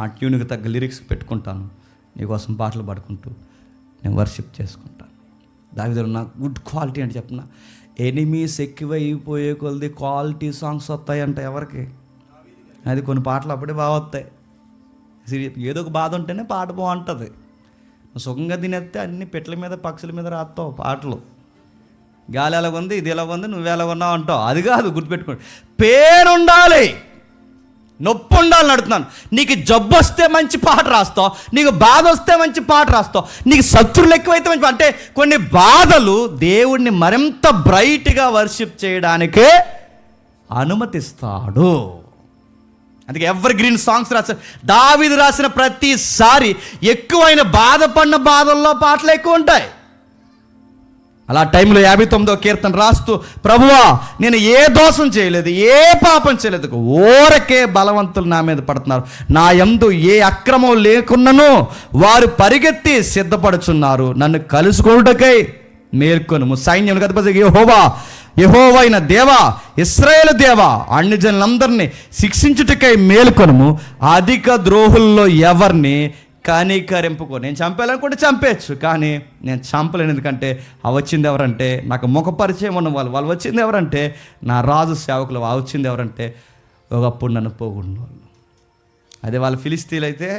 ఆ ట్యూన్కి తగ్గ లిరిక్స్ పెట్టుకుంటాను, నీకోసం పాటలు పాడుకుంటూ నేను వర్షిప్ చేసుకుంటాను. దావీదులో నా గుడ్ క్వాలిటీ అంటే చెప్పిన, ఎనిమీస్ ఎక్కువైపోయే కొలది క్వాలిటీ సాంగ్స్ వస్తాయంట ఎవరికి? అది కొన్ని పాటలు అప్పుడే బాగా వస్తాయి. ఏదో ఒక బాధ ఉంటేనే పాట బాగుంటుంది. సుఖంగా తినేస్తే అన్ని పెట్ల మీద పక్షుల మీద రాస్తావు పాటలు. గాలి ఎలా ఉంది, ఇది ఎలా ఉంది, నువ్వు ఎలా ఉన్నావు అంటావు. అది కాదు, గుర్తుపెట్టుకోండి. పేరు ఉండాలి, నొప్పి ఉండాలని అడుగుతున్నాను. నీకు జబ్బు వస్తే మంచి పాట రాస్తావు, నీకు బాధ వస్తే మంచి పాట రాస్తావు, నీకు శత్రువులు ఎక్కువైతే మంచి. అంటే కొన్ని బాధలు దేవుణ్ణి మరింత బ్రైట్గా వర్షిప్ చేయడానికే అనుమతిస్తాడు. అందుకే ఎవర్ గ్రీన్ సాంగ్స్ రాశారు. దావీదు రాసిన ప్రతిసారి ఎక్కువైన బాధపడిన బాధల్లో పాటలు ఎక్కువ ఉంటాయి. అలా టైంలో 59వ కీర్తన రాస్తూ, ప్రభువా నేను ఏ దోషం చేయలేదు, ఏ పాపం చేయలేదు, ఊరకే బలవంతులు నా మీద పడుతున్నారు, నా యందు ఏ అక్రమం లేకున్నను వారు పరిగెత్తి సిద్ధపడుచున్నారు, నన్ను కలుసుకొనుటకై మేల్కొనుము. సైన్యం అధిపతి యెహోవా అయిన దేవా, ఇశ్రాయేలు దేవా, అన్ని జనులందరినీ శిక్షించుటకై మేల్కొనుము, అధిక ద్రోహుల్లో ఎవరిని కనికరింపుకో. నేను చంపేయాలనుకుంటే చంపేయచ్చు, కానీ నేను చంపలేను. ఎందుకంటే వచ్చింది ఎవరంటే నాకు ముఖ పరిచయం ఉన్న వాళ్ళు వచ్చింది ఎవరంటే నా రాజు సేవకులు. వచ్చింది ఎవరంటే ఒకప్పుడు నన్ను పోగొన్న వాళ్ళు. అదే వాళ్ళు ఫిలిస్తీన్లు అయితే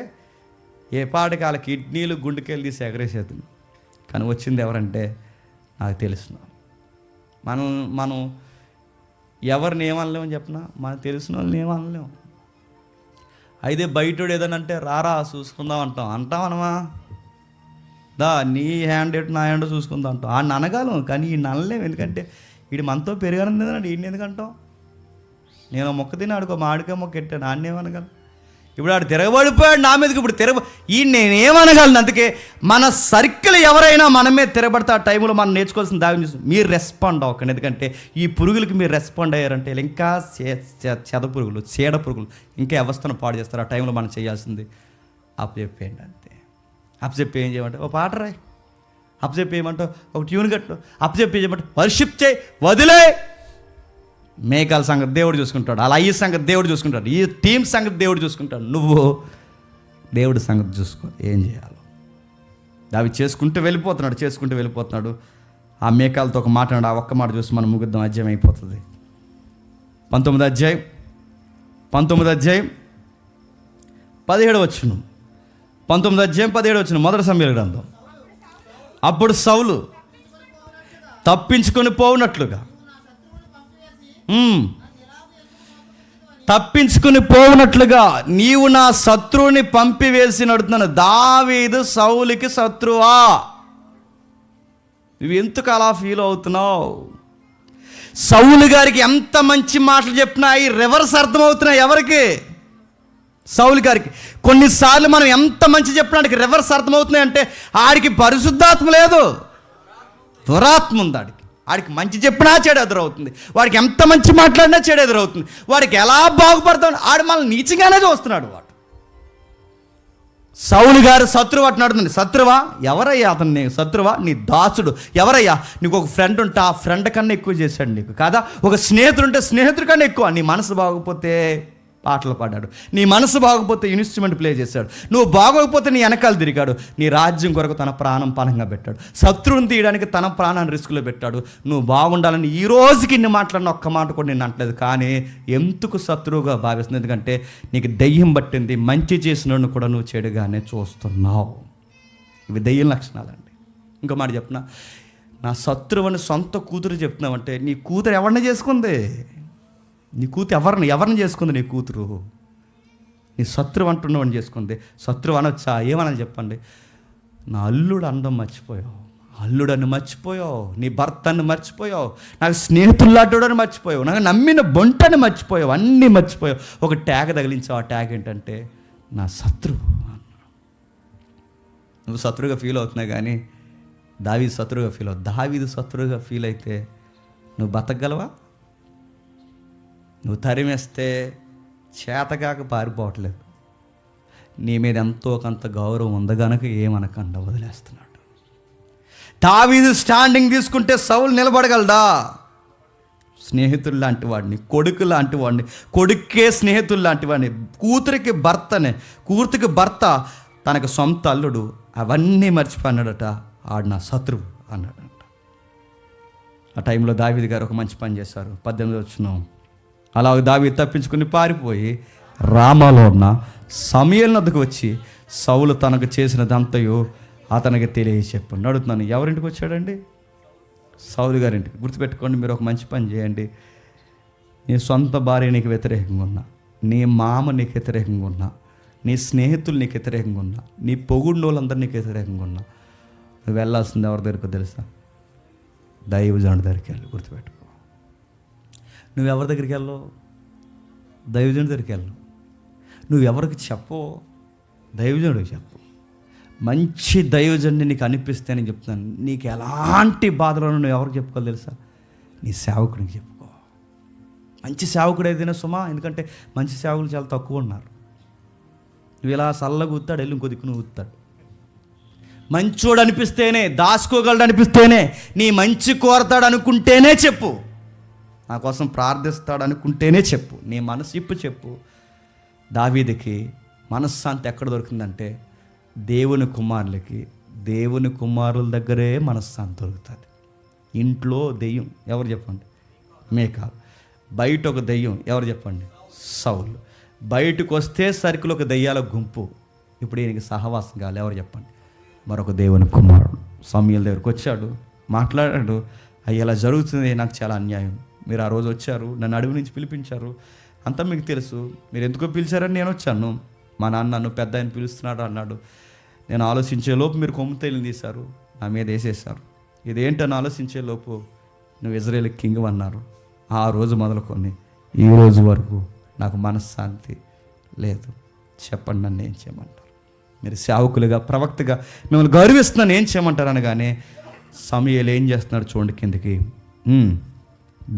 ఏ పాటికి వాళ్ళ కిడ్నీలు గుండెకెళ్ళి తీసి ఎగరేసేది. కానీ వచ్చింది ఎవరంటే నాకు తెలుసు. మనం ఎవరిని ఏమనలేమని చెప్పినా మనకు తెలిసిన వాళ్ళని ఏమనలేము. అయితే బయటోడు ఏదైనా అంటే రారా చూసుకుందాం అంటాం అనమా? నీ హ్యాండ్ ఎటు నా హ్యాండ్ చూసుకుందాం అంటాం. ఆడిని అనగలం, కానీ ఈ అనలేము. ఎందుకంటే వీడి మనతో పెరగాలని ఈయన ఎందుకంటాం? నేను మొక్క తిని ఆడుకో మాడికే మొక్క ఎట్టాను, ఆడినేమనగలను. ఇప్పుడు ఆడు తిరగబడిపోయాడు నా మీదకి, ఇప్పుడు ఈ నేనేమనగలను. అందుకే మన సర్కిల్ ఎవరైనా మన మీద తిరగబడితే ఆ టైంలో మనం నేర్చుకోవాల్సిన దావి మీరు రెస్పాండ్ అవ్వకండి. ఎందుకంటే ఈ పురుగులకి మీరు రెస్పాండ్ అయ్యారంటే ఇంకా చెద పురుగులు, చీడ పురుగులు ఇంకా వ్యవస్థను పాడు చేస్తారు. ఆ టైంలో మనం చేయాల్సింది అప్పచెప్పేయండి అంతే. అప్పచెప్పి ఏం చేయమంటే ఒక పాట రాయి, అప్పచెప్పి ఏమంటావు ఒక ట్యూన్ కట్టు, అప్పచెప్పి చేయమంటే వర్షిప్ చేయి, వదిలే. మేఘాల సంగతి దేవుడు చూసుకుంటాడు, అలా ఈ సంగతి దేవుడు చూసుకుంటాడు, ఈ టీం సంగతి దేవుడు చూసుకుంటాడు. నువ్వు దేవుడి సంగతి చూసుకో ఏం చేయాలో. అవి చేసుకుంటూ వెళ్ళిపోతున్నాడు. ఆ మేఘాలతో ఒక మాట అన్నాడు. ఆ ఒక్క మాట చూసి మనం ముగిద్దాం, అధ్యాయం అయిపోతుంది. 19వ అధ్యాయం 17వ వచనం. 19వ అధ్యాయం 17వ వచనం, మొదటి సమూయేలు గ్రంథం. అప్పుడు సౌలు తప్పించుకొని పోవునట్లుగా నీవు నా శత్రువుని పంపివేసి నడుతున్నాను. దావీదు సౌలుకి శత్రువా? నువ్వు ఎందుకు అలా ఫీల్ అవుతున్నావు? సౌలు గారికి ఎంత మంచి మాటలు చెప్పినాయి, రివర్స్ అర్థమవుతున్నాయి ఎవరికి? సౌలు గారికి. కొన్నిసార్లు మనం ఎంత మంచి చెప్పినాడికి రివర్స్ అర్థమవుతున్నాయి అంటే ఆడికి పరిశుద్ధాత్మ లేదు, దురాత్మ ఉంది. వాడికి మంచి చెప్పినా చెడు ఎదురవుతుంది, వాడికి ఎంత మంచి మాట్లాడినా చెడు ఎదురవుతుంది, వాడికి ఎలా బాగుపడతాడు ఆడు మనల్ని నీచంగానే చూస్తున్నాడు. వాడు సౌలు గారు శత్రువు అంటున్నాడు. శత్రువా? ఎవరయ్యా అతను? శత్రువా? నీ దాసుడు. ఎవరయ్యా? నీకు ఒక ఫ్రెండ్ ఉంటే ఆ ఫ్రెండ్ కన్నా ఎక్కువ చేశాడు నీకు కాదా? ఒక స్నేహితుడు ఉంటే స్నేహితుడి కన్నా ఎక్కువ. నీ మనసు బాగోకపోతే పాటలు పాడాడు, నీ మనసు బాగోకపోతే ఇన్స్ట్రుమెంట్ ప్లే చేశాడు, నువ్వు బాగోకపోతే నీ వెనకాల తిరిగాడు, నీ రాజ్యం కొరకు తన ప్రాణం పణంగా పెట్టాడు, శత్రువుని తీయడానికి తన ప్రాణాన్ని రిస్కులో పెట్టాడు. నువ్వు బాగుండాలని ఈ రోజుకి ఇన్ని మాట్లాడిన ఒక్క మాట కూడా నేను అంటలేదు, కానీ ఎందుకు శత్రువుగా భావిస్తుంది? ఎందుకంటే నీకు దెయ్యం పట్టింది, మంచి చేసినోడిని కూడా నువ్వు చెడుగానే చూస్తున్నావు. ఇవి దెయ్యం లక్షణాలండి. ఇంకో మాట చెప్పిన, నా శత్రువుని సొంత కూతురు చెప్తున్నావంటే నీ కూతురు ఎవరిని చేసుకుంది? నీ కూతురు ఎవరిని చేసుకుంది? నీ కూతురు నీ శత్రువు అంటున్నవాడిని చేసుకుంది. శత్రువు అనొచ్చా? ఏమనాలి చెప్పండి? నా అల్లుడు అందం మర్చిపోయావు, అల్లుడని మర్చిపోయావు, నీ భర్తని మర్చిపోయావు, నాకు స్నేహితుల్లాటోడని మర్చిపోయావు, నాకు నమ్మిన బొంటని మర్చిపోయావు, అన్నీ మర్చిపోయావు. ఒక ట్యాగ్ తగిలించావు. ఆ ట్యాగ్ ఏంటంటే నా శత్రువు. నువ్వు శత్రువుగా ఫీల్ అవుతున్నావు, కానీ దావీదు శత్రువుగా ఫీల్ అవు. దావీదు శత్రువుగా ఫీల్ అయితే నువ్వు బతకగలవా? నువ్వు తరిమేస్తే చేతకాక పారిపోవట్లేదు. నీ మీద ఎంతో కొంత గౌరవం ఉంది కనుక ఏమనకుండా వదిలేస్తున్నాడు. దావీదు స్టాండింగ్ తీసుకుంటే సౌలు నిలబడగలడా? స్నేహితులు లాంటి వాడిని, కొడుకు లాంటి వాడిని, కొడుకే స్నేహితులు లాంటి వాడిని, కూతురికి భర్త తనకు సొంత అల్లుడు అవన్నీ మర్చిపోయినాడట. ఆడు నా శత్రువు అన్నాడట. ఆ టైంలో దావీదు గారు ఒక మంచి పని చేశారు. 18 వచనం, అలా దావీదు తప్పించుకుని పారిపోయి రామాలో ఉన్న సమూయేలు వద్దకు వచ్చి సౌలు తనకు చేసినదంతయు అతనికి తెలియచెప్పాడు. అడుగుతున్నాను, ఎవరింటికి వచ్చాడండి? సౌలు గారింటికి. గుర్తుపెట్టుకోండి, మీరు ఒక మంచి పని చేయండి. నీ సొంత భార్య నీకు వ్యతిరేకంగా ఉన్నా, నీ మామ నీకు వ్యతిరేకంగా ఉన్నా, నీ స్నేహితులు నీకు వ్యతిరేకంగా ఉన్నా, నీ పొగుడిన వాళ్ళందరూ నీకు వ్యతిరేకంగా ఉన్నా, నువ్వు వెళ్ళాల్సింది ఎవరి దగ్గరకు తెలుసా? దైవజనుడి దగ్గరికి వెళ్ళి. గుర్తుపెట్టుకో, నువ్వు ఎవరి దగ్గరికి వెళ్ళవు? దైవజనుడి దగ్గరికి వెళ్ళు. నువ్వు ఎవరికి చెప్పో దైవజనుడికి చెప్పు. మంచి దైవజనుడిని నీకు అనిపిస్తే నేను చెప్తున్నాను, నీకు ఎలాంటి బాధలను నువ్వు ఎవరికి చెప్పుకోవాలి తెలుసా? నీ సేవకుడికి చెప్పుకో. మంచి సేవకుడు ఏదైనా సుమా, ఎందుకంటే మంచి సేవకులు చాలా తక్కువ ఉన్నారు. నువ్వు ఇలా చల్లగా ఊతాడు, వెళ్ళి ఇంకో దిక్కు నువ్వు ఊతాడు. మంచోడు అనిపిస్తేనే, దాచుకోగలడు అనిపిస్తేనే, నీ మంచి కోరతాడు అనుకుంటేనే చెప్పు, నా కోసం ప్రార్థిస్తాడు అనుకుంటేనే చెప్పు. నీ మనసు ఇప్పు చెప్పు. దావీదుకి మనశ్శాంతి ఎక్కడ దొరికిందంటే దేవుని కుమారులకి, దేవుని కుమారుల దగ్గరే మనశ్శాంతి దొరుకుతుంది. ఇంట్లో దెయ్యం ఎవరు చెప్పండి? మేకాలు. బయట ఒక దెయ్యం ఎవరు చెప్పండి? సౌలు. బయటకు వస్తే సర్కిల్ ఒక దెయ్యాల గుంపు. ఇప్పుడు ఈయనకి సహవాసం కావాలి ఎవరు చెప్పండి? మరొక దేవుని కుమారుడు. సమూయేలు దగ్గరికి వచ్చాడు, మాట్లాడాడు. అయ్యి ఇలా జరుగుతుంది, నాకు చాలా అన్యాయం. మీరు ఆ రోజు వచ్చారు, నన్ను అడవి నుంచి పిలిపించారు, అంతా మీకు తెలుసు. మీరు ఎందుకో పిలిచారని నేను వచ్చాను. మా నాన్న నన్ను పెద్ద ఆయన పిలుస్తున్నాడు అన్నాడు. నేను ఆలోచించేలోపు మీరు కొమ్ము తేలిని తీశారు, నా మీద వేసేసారు. ఇదేంటని ఆలోచించేలోపు నువ్వు ఇజ్రాయేల్ కింగ్ అన్నారు. ఆ రోజు మొదలుకొని ఈ రోజు వరకు నాకు మనశ్శాంతి లేదు. చెప్పండి, నన్ను ఏం చేయమంటారు? మీరు సేవకులుగా, ప్రవక్తగా మిమ్మల్ని గౌరవిస్తున్నాను, ఏం చేయమంటారు అనగానే సమూయేలు ఏం చేస్తున్నాడు చూడండి కిందకి.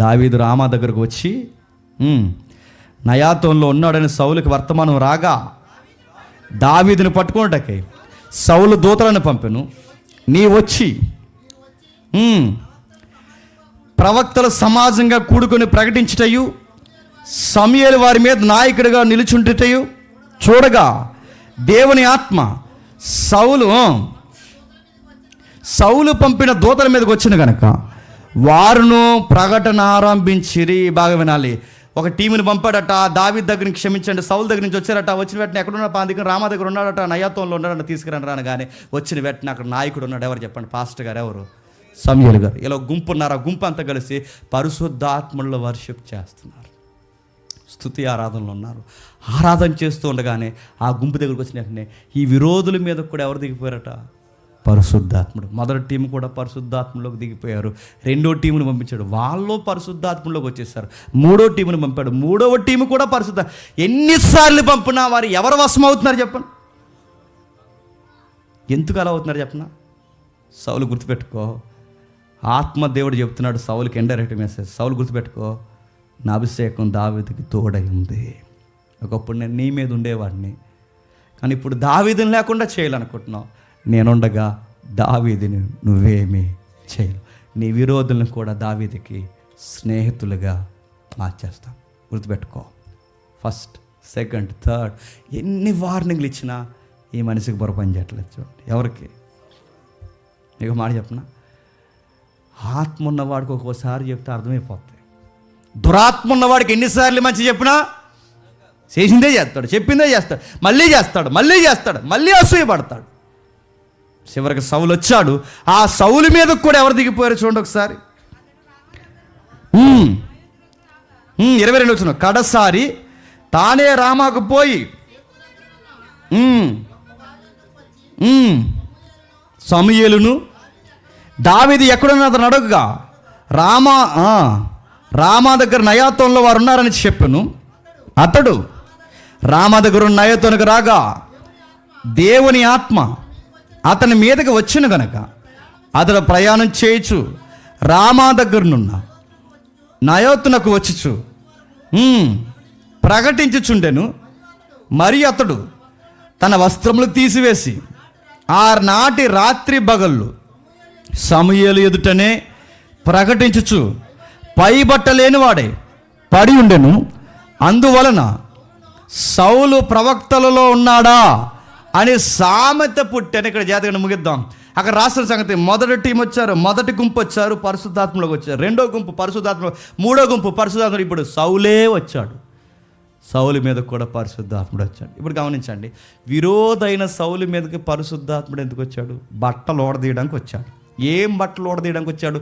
దావీదు రామా దగ్గరకు వచ్చి నయాతోన్లో ఉన్నాడని సౌలుకి వర్తమానం రాగా దావీదుని పట్టుకోవటానికి సౌలు దూతలను పంపెను. నీ వచ్చి ప్రవక్తల సమాజంగా కూడుకొని ప్రకటించుటయు, సమూయేలు వారి మీద నాయకుడిగా నిలుచుంటుటయు చూడగా దేవుని ఆత్మ సౌలు పంపిన దూతల మీదకి వచ్చిన కనుక వారును ప్రకటన ఆరంభించిరి. బాగా వినాలి. ఒక టీముని పంపాడట, దావీదు దగ్గర నుంచి క్షమించండి, సౌలు దగ్గర నుంచి వచ్చారట. వచ్చిన వెంటనే ఎక్కడున్న దగ్గర రామా దగ్గర ఉన్నాడట, నయాతోన్లో ఉన్నాడట, తీసుకురండి రానగానే వచ్చిన వెంటనే అక్కడ నాయకుడు ఉన్నాడు. ఎవరు చెప్పండి? పాస్టర్ గారు. ఎవరు? సమూయేలు గారు. ఇలా గుంపు ఉన్నారు. ఆ గుంపు అంతా కలిసి పరిశుద్ధాత్మలో వర్షిప్ చేస్తున్నారు, స్తుతి ఆరాధనలు ఉన్నారు. ఆరాధన చేస్తూ ఉండగానే ఆ గుంపు దగ్గరకు వచ్చిన వెంటనే ఈ విరోధుల మీద కూడా ఎవరు దిగిపోయారట? పరిశుద్ధాత్ముడు. మొదటి టీం కూడా పరిశుద్ధాత్మలోకి దిగిపోయారు. రెండో టీమును పంపించాడు, వాళ్ళు పరిశుద్ధాత్మలోకి వచ్చేసారు. మూడో టీమును పంపాడు, మూడవ టీము కూడా పరిశుద్ధ. ఎన్నిసార్లు పంపినా వారు ఎవరు వశం అవుతున్నారు చెప్పండి? ఎందుకు అలా అవుతున్నారు చెప్పనా? సౌలు గుర్తుపెట్టుకో, ఆత్మదేవుడు చెప్తున్నాడు సౌలుకి ఇండైరెక్ట్ మెసేజ్. సౌలు గుర్తుపెట్టుకో, నా అభిషేకం దావీదుకి తోడై ఉంది. ఒకప్పుడు నేను నీ మీద ఉండేవాడిని, కానీ ఇప్పుడు దావీదుని లేకుండా చేయాలనుకుంటున్నావు. నేనుండగా దావీదుని నువ్వేమీ చేయలేవు. నీ విరోధులను కూడా దావీదుకి స్నేహితులుగా మార్చేస్తాం. గుర్తుపెట్టుకో. ఫస్ట్, సెకండ్, థర్డ్ ఎన్ని వార్నింగ్లు ఇచ్చినా ఈ మనిషికి బుర్ర పని చేయట్లేదు. చూడండి, ఎవరికి? నీకు మాట చెప్పనా? ఆత్మ ఉన్నవాడికి ఒక్కోసారి చెప్తే అర్థమైపోతుంది. దురాత్మ ఉన్నవాడికి ఎన్నిసార్లు మంచి చెప్పినా చేసిందే చేస్తాడు, చెప్పిందే చేస్తాడు, మళ్ళీ చేస్తాడు, మళ్ళీ చేస్తాడు, మళ్ళీ అసూయపడతాడు. చివరికి సౌలు వచ్చాడు. ఆ సౌలు మీద కూడా ఎవరు దిగిపోయారు చూడండి ఒకసారి. 22 వచ్చిన కడసారి తానే రామాకు పోయి సమూయేలును దావీదు ఎక్కడున్న అతను అడుగుగా రామా దగ్గర నయాతోన్లో వారు ఉన్నారని చెప్పాను. అతడు రామా దగ్గర నయాతోనుకు రాగా దేవుని ఆత్మ అతని మీదకి వచ్చిన గనక అతడు ప్రయాణం చేయొచ్చు రామా దగ్గరనున్న నయోతునకు వచ్చుచు ప్రకటించుచుండెను. మరి అతడు తన వస్త్రములు తీసివేసి ఆనాటి రాత్రి పగళ్ళు సమూయేలు ఎదుటనే ప్రకటించుచు పై బట్టలేని వాడే పడి ఉండెను. అందువలన సౌలు ప్రవక్తలలో ఉన్నాడా అనే సామెత పుట్టాను. ఇక్కడ జాతకం ముగిద్దాం. అక్కడ రాసిన సంగతి, మొదటి టీం వచ్చారు, మొదటి గుంపు వచ్చారు, పరిశుద్ధాత్మలోకి వచ్చారు. రెండో గుంపు పరిశుద్ధాత్మ, మూడో గుంపు పరిశుద్ధాత్మ. ఇప్పుడు సౌలే వచ్చాడు. సౌలు మీద కూడా పరిశుద్ధాత్ముడు వచ్చాడు. ఇప్పుడు గమనించండి, విరోధైన సౌలు మీదకి పరిశుద్ధాత్ముడు ఎందుకు వచ్చాడు? బట్టలు ఓడదీయడానికి వచ్చాడు. ఏం బట్టలు ఓడదీయడానికి వచ్చాడు?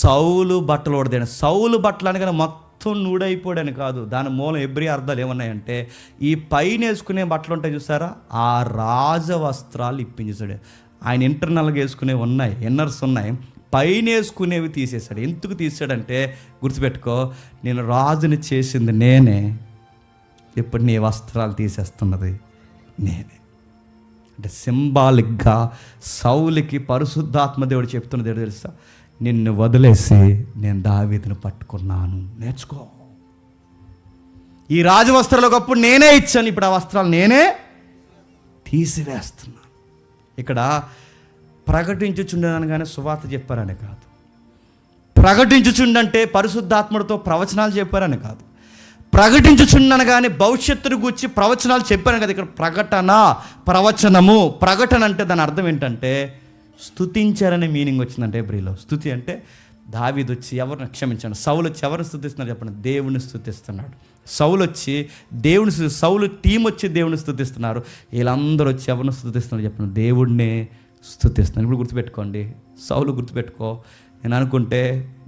సౌలు బట్టలు ఓడదీయడం. సౌలు బట్టలు అనగానే మొత్తం నూడైపోయాడని కాదు, దాని మూలం ఎబ్రి అర్థాలు ఏమన్నాయంటే, ఈ పైన వేసుకునే బట్టలు ఉంటాయి చూసారా, ఆ రాజవస్త్రాలు ఇప్పించేశాడు. ఆయన ఇంటర్నల్గా వేసుకునేవి ఉన్నాయి, ఇన్నర్స్ ఉన్నాయి, పైన వేసుకునేవి తీసేశాడు. ఎందుకు తీసాడంటే, గుర్తుపెట్టుకో, నేను రాజుని చేసింది నేనే, ఇప్పుడు నీ వస్త్రాలు తీసేస్తున్నది నేనే. అంటే సింబాలిక్గా సౌలుకి పరిశుద్ధాత్మ దేవుడు చెప్తున్నది ఏంటో తెలుసా? నిన్ను వదిలేసి నేను దావీదును పట్టుకున్నాను, నేర్చుకో. ఈ రాజవస్త్రాలకు అప్పుడు నేనే ఇచ్చాను, ఇప్పుడు ఆ వస్త్రాలు నేనే తీసివేస్తున్నాను. ఇక్కడ ప్రకటించుచుండనగానే సువార్త చెప్పారని కాదు, ప్రకటించుచుండంటే పరిశుద్ధాత్మడితో ప్రవచనాలు చెప్పారని కాదు, ప్రకటించుచుండనగానే భవిష్యత్తును గూర్చి ప్రవచనాలు చెప్పాను కదా. ఇక్కడ ప్రకటన, ప్రవచనము. ప్రకటన అంటే దాని అర్థం ఏంటంటే స్తుతించారనే మీనింగ్ వచ్చిందంటే బ్రీలో. స్తుతి అంటే దావీదు వచ్చి ఎవరిని క్షమించాడు, సౌలు వచ్చి ఎవరిని స్తుతిస్తున్నాడు చెప్పండి? దేవుని స్తుతిస్తున్నాడు. సౌలు వచ్చి దేవుని, సౌలు టీం వచ్చి దేవుని స్తుతిస్తున్నారు. వీళ్ళందరూ వచ్చి ఎవరిని స్తుతిస్తున్నారు చెప్పండి? దేవుడినే స్తుతిస్తున్నారు. ఇప్పుడు గుర్తుపెట్టుకోండి, సౌలు గుర్తుపెట్టుకో, నేను అనుకుంటే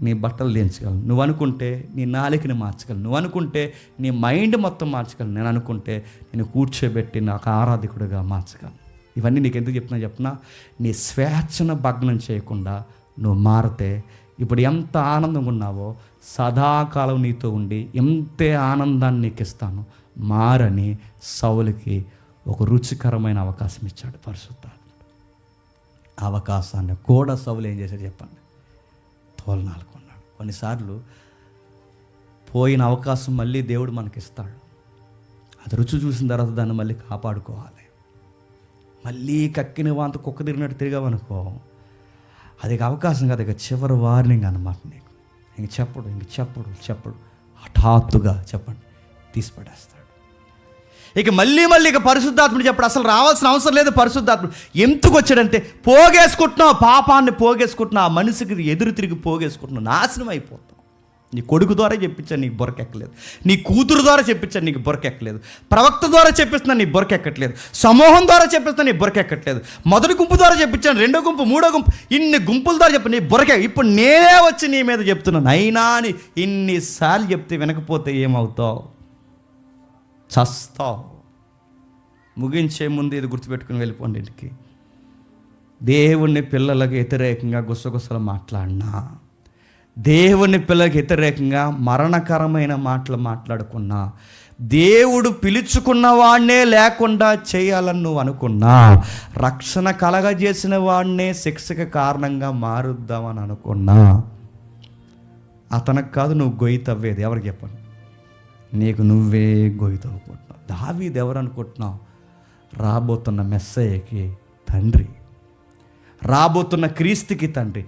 నీ బట్టలు దించగలను, నువ్వు అనుకుంటే నీ నాలికని మార్చగలను, నువ్వు అనుకుంటే నీ మైండ్ మొత్తం మార్చగలను, నేను అనుకుంటే నేను కూర్చోబెట్టి నాకు ఆరాధకుడిగా మార్చగలను. ఇవన్నీ నీకు ఎందుకు చెప్తున్నా, నీ స్వేచ్ఛను భగ్నం చేయకుండా నువ్వు మారితే ఇప్పుడు ఎంత ఆనందంగా ఉన్నావో సదాకాలం నీతో ఉండి ఎంతే ఆనందాన్ని నీకు ఇస్తాను. మారని సౌలుకి ఒక రుచికరమైన అవకాశం ఇచ్చాడు పరిశుద్ధాత్ముడు. అవకాశాన్ని కూడా సౌలు ఏం చేశాడు చెప్పండి? తోలనాలుకున్నాడు. కొన్నిసార్లు పోయిన అవకాశం మళ్ళీ దేవుడు మనకిస్తాడు. అది రుచి చూసిన తర్వాత దాన్ని మళ్ళీ కాపాడుకోవాలి. మళ్ళీ కక్కిన వాంత కుక్క తిరిగినట్టు తిరిగామనుకో, అది అవకాశం కాదు, ఇక చివరి వార్నింగ్ అన్నమాట. నీకు ఇంక చెప్పడు హఠాత్తుగా చెప్పండి తీసిపడేస్తాడు. ఇక మళ్ళీ ఇక పరిశుద్ధాత్ముడు చెప్పడు, అసలు రావాల్సిన అవసరం లేదు. పరిశుద్ధాత్ముడు ఎందుకు వచ్చాడంటే, పోగేసుకుంటున్నావు, పాపాన్ని పోగేసుకుంటున్నావు, ఆ మనిషికి ఎదురు తిరిగి పోగేసుకుంటున్నావు, నాశనం అయిపోతావు. నీ కొడుకు ద్వారా చెప్పించాను, నీకు బొరకెక్కలేదు. నీ కూతురు ద్వారా చెప్పించాను, నీకు బొరకెక్కలేదు. ప్రవక్త ద్వారా చెప్పిస్తున్నాను, నీ బొరకెక్కట్లేదు. సమూహం ద్వారా చెప్పిస్తున్నాను, నీ బొరకెక్కట్లేదు. మొదటి గుంపు ద్వారా చెప్పించాను, రెండో గుంపు, మూడో గుంపు, ఇన్ని గుంపుల ద్వారా చెప్పి నీ ఇప్పుడు నేనే వచ్చి నీ మీద చెప్తున్నాను. అయినా అని ఇన్నిసార్లు చెప్తే వినకపోతే ఏమవుతావు? చస్తావు. ముగించే ముందు ఇది గుర్తుపెట్టుకుని వెళ్ళిపోండి ఇంటికి. దేవుని పిల్లలకు వ్యతిరేకంగా గుసగుసలు మాట్లాడినా, దేవుని పిల్లలకు వ్యతిరేకంగా మరణకరమైన మాటలు మాట్లాడుకున్నా, దేవుడు పిలుచుకున్న వాడినే లేకుండా చేయాలని నువ్వు అనుకున్నా, రక్షణ కలగజేసిన వాడినే శిక్షకు కారణంగా మారుద్దామని అనుకున్నా, అతనికి కాదు నువ్వు గొయ్యి తవ్వేది. ఎవరికి చెప్పండి? నీకు నువ్వే గొయ్యి తవ్వుకుంటున్నావు. దావీదు ఎవరు అనుకుంటున్నావు? రాబోతున్న మెస్సయ్యకి తండ్రి, రాబోతున్న క్రీస్తుకి తండ్రి.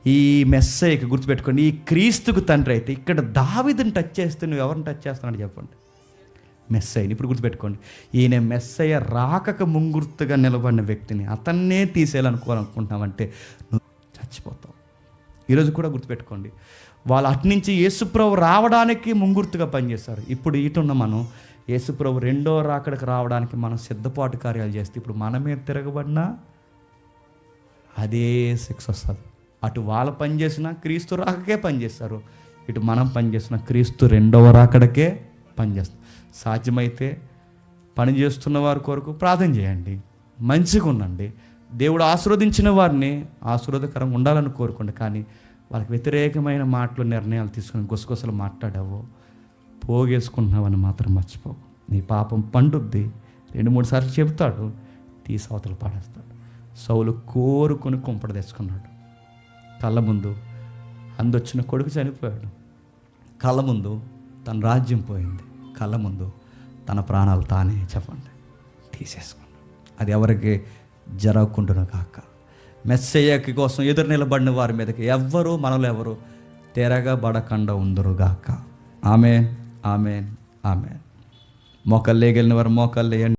ఈ మెస్సయ్యకి గుర్తుపెట్టుకోండి, ఈ క్రీస్తుకు తండ్రి అయితే ఇక్కడ దావీదుని టచ్ చేస్తే నువ్వు ఎవరిని టచ్ చేస్తున్నాడు చెప్పండి? మెస్సయ్యని. ఇప్పుడు గుర్తుపెట్టుకోండి, ఈయన మెస్సయ్య రాకక ముంగుర్తుగా నిలబడిన వ్యక్తిని అతన్నే తీసేయాలనుకోవాలనుకుంటున్నావంటే నువ్వు చచ్చిపోతావు. ఈరోజు కూడా గుర్తుపెట్టుకోండి, వాళ్ళు అట్నుంచి యేసుప్రభు రావడానికి ముంగుర్తుగా పనిచేస్తారు. ఇప్పుడు ఇటున్న మనం యేసుప్రభు రెండో రాకడకు రావడానికి మనం సిద్ధపాటు కార్యాలు చేస్తే ఇప్పుడు మన మీద తిరగబడినా అదే శిక్ష వస్తుంది. అటు వాళ్ళు పనిచేసినా క్రీస్తు రాకకే పనిచేస్తారు, ఇటు మనం పనిచేసిన క్రీస్తు రెండవ రాకడకే పనిచేస్తాం. సాధ్యమైతే పని చేస్తున్న వారి కొరకు ప్రార్థన చేయండి, మంచిగా ఉండండి. దేవుడు ఆశీర్వదించిన వారిని ఆశీర్వాదకరంగా ఉండాలని కోరుకోండి. కానీ వాళ్ళకి వ్యతిరేకమైన మాటలు, నిర్ణయాలు తీసుకుని గుసగుసలు మాట్లాడావో పోగేసుకుంటున్నావని మాత్రం మర్చిపోవు. నీ పాపం పండుద్ది. 2-3 సార్లు చెబుతాడు, తీసి అవతల పాడేస్తాడు. సౌలు కోరుకొని కుంపడ తెచ్చుకున్నాడు. కళ్ళ ముందు అందొచ్చిన కొడుకు చనిపోయాడు, కళ్ళ ముందు తన రాజ్యం పోయింది, కళ్ళ ముందు తన ప్రాణాలు తానే చెప్పండి తీసేసుకున్నాడు. అది ఎవరికి జరగకుండాను కాక, మెస్సయ్యకి కోసం ఎదురు నిలబడిన వారి మీదకి ఎవ్వరూ మనలో ఎవరు తిరగబడకుండా ఉందరుగాక. ఆమేన్, ఆమేన్, ఆమేన్. మోకాళ్ళు లేగలిగిన వారు మోకాళ్ళు లేయండి.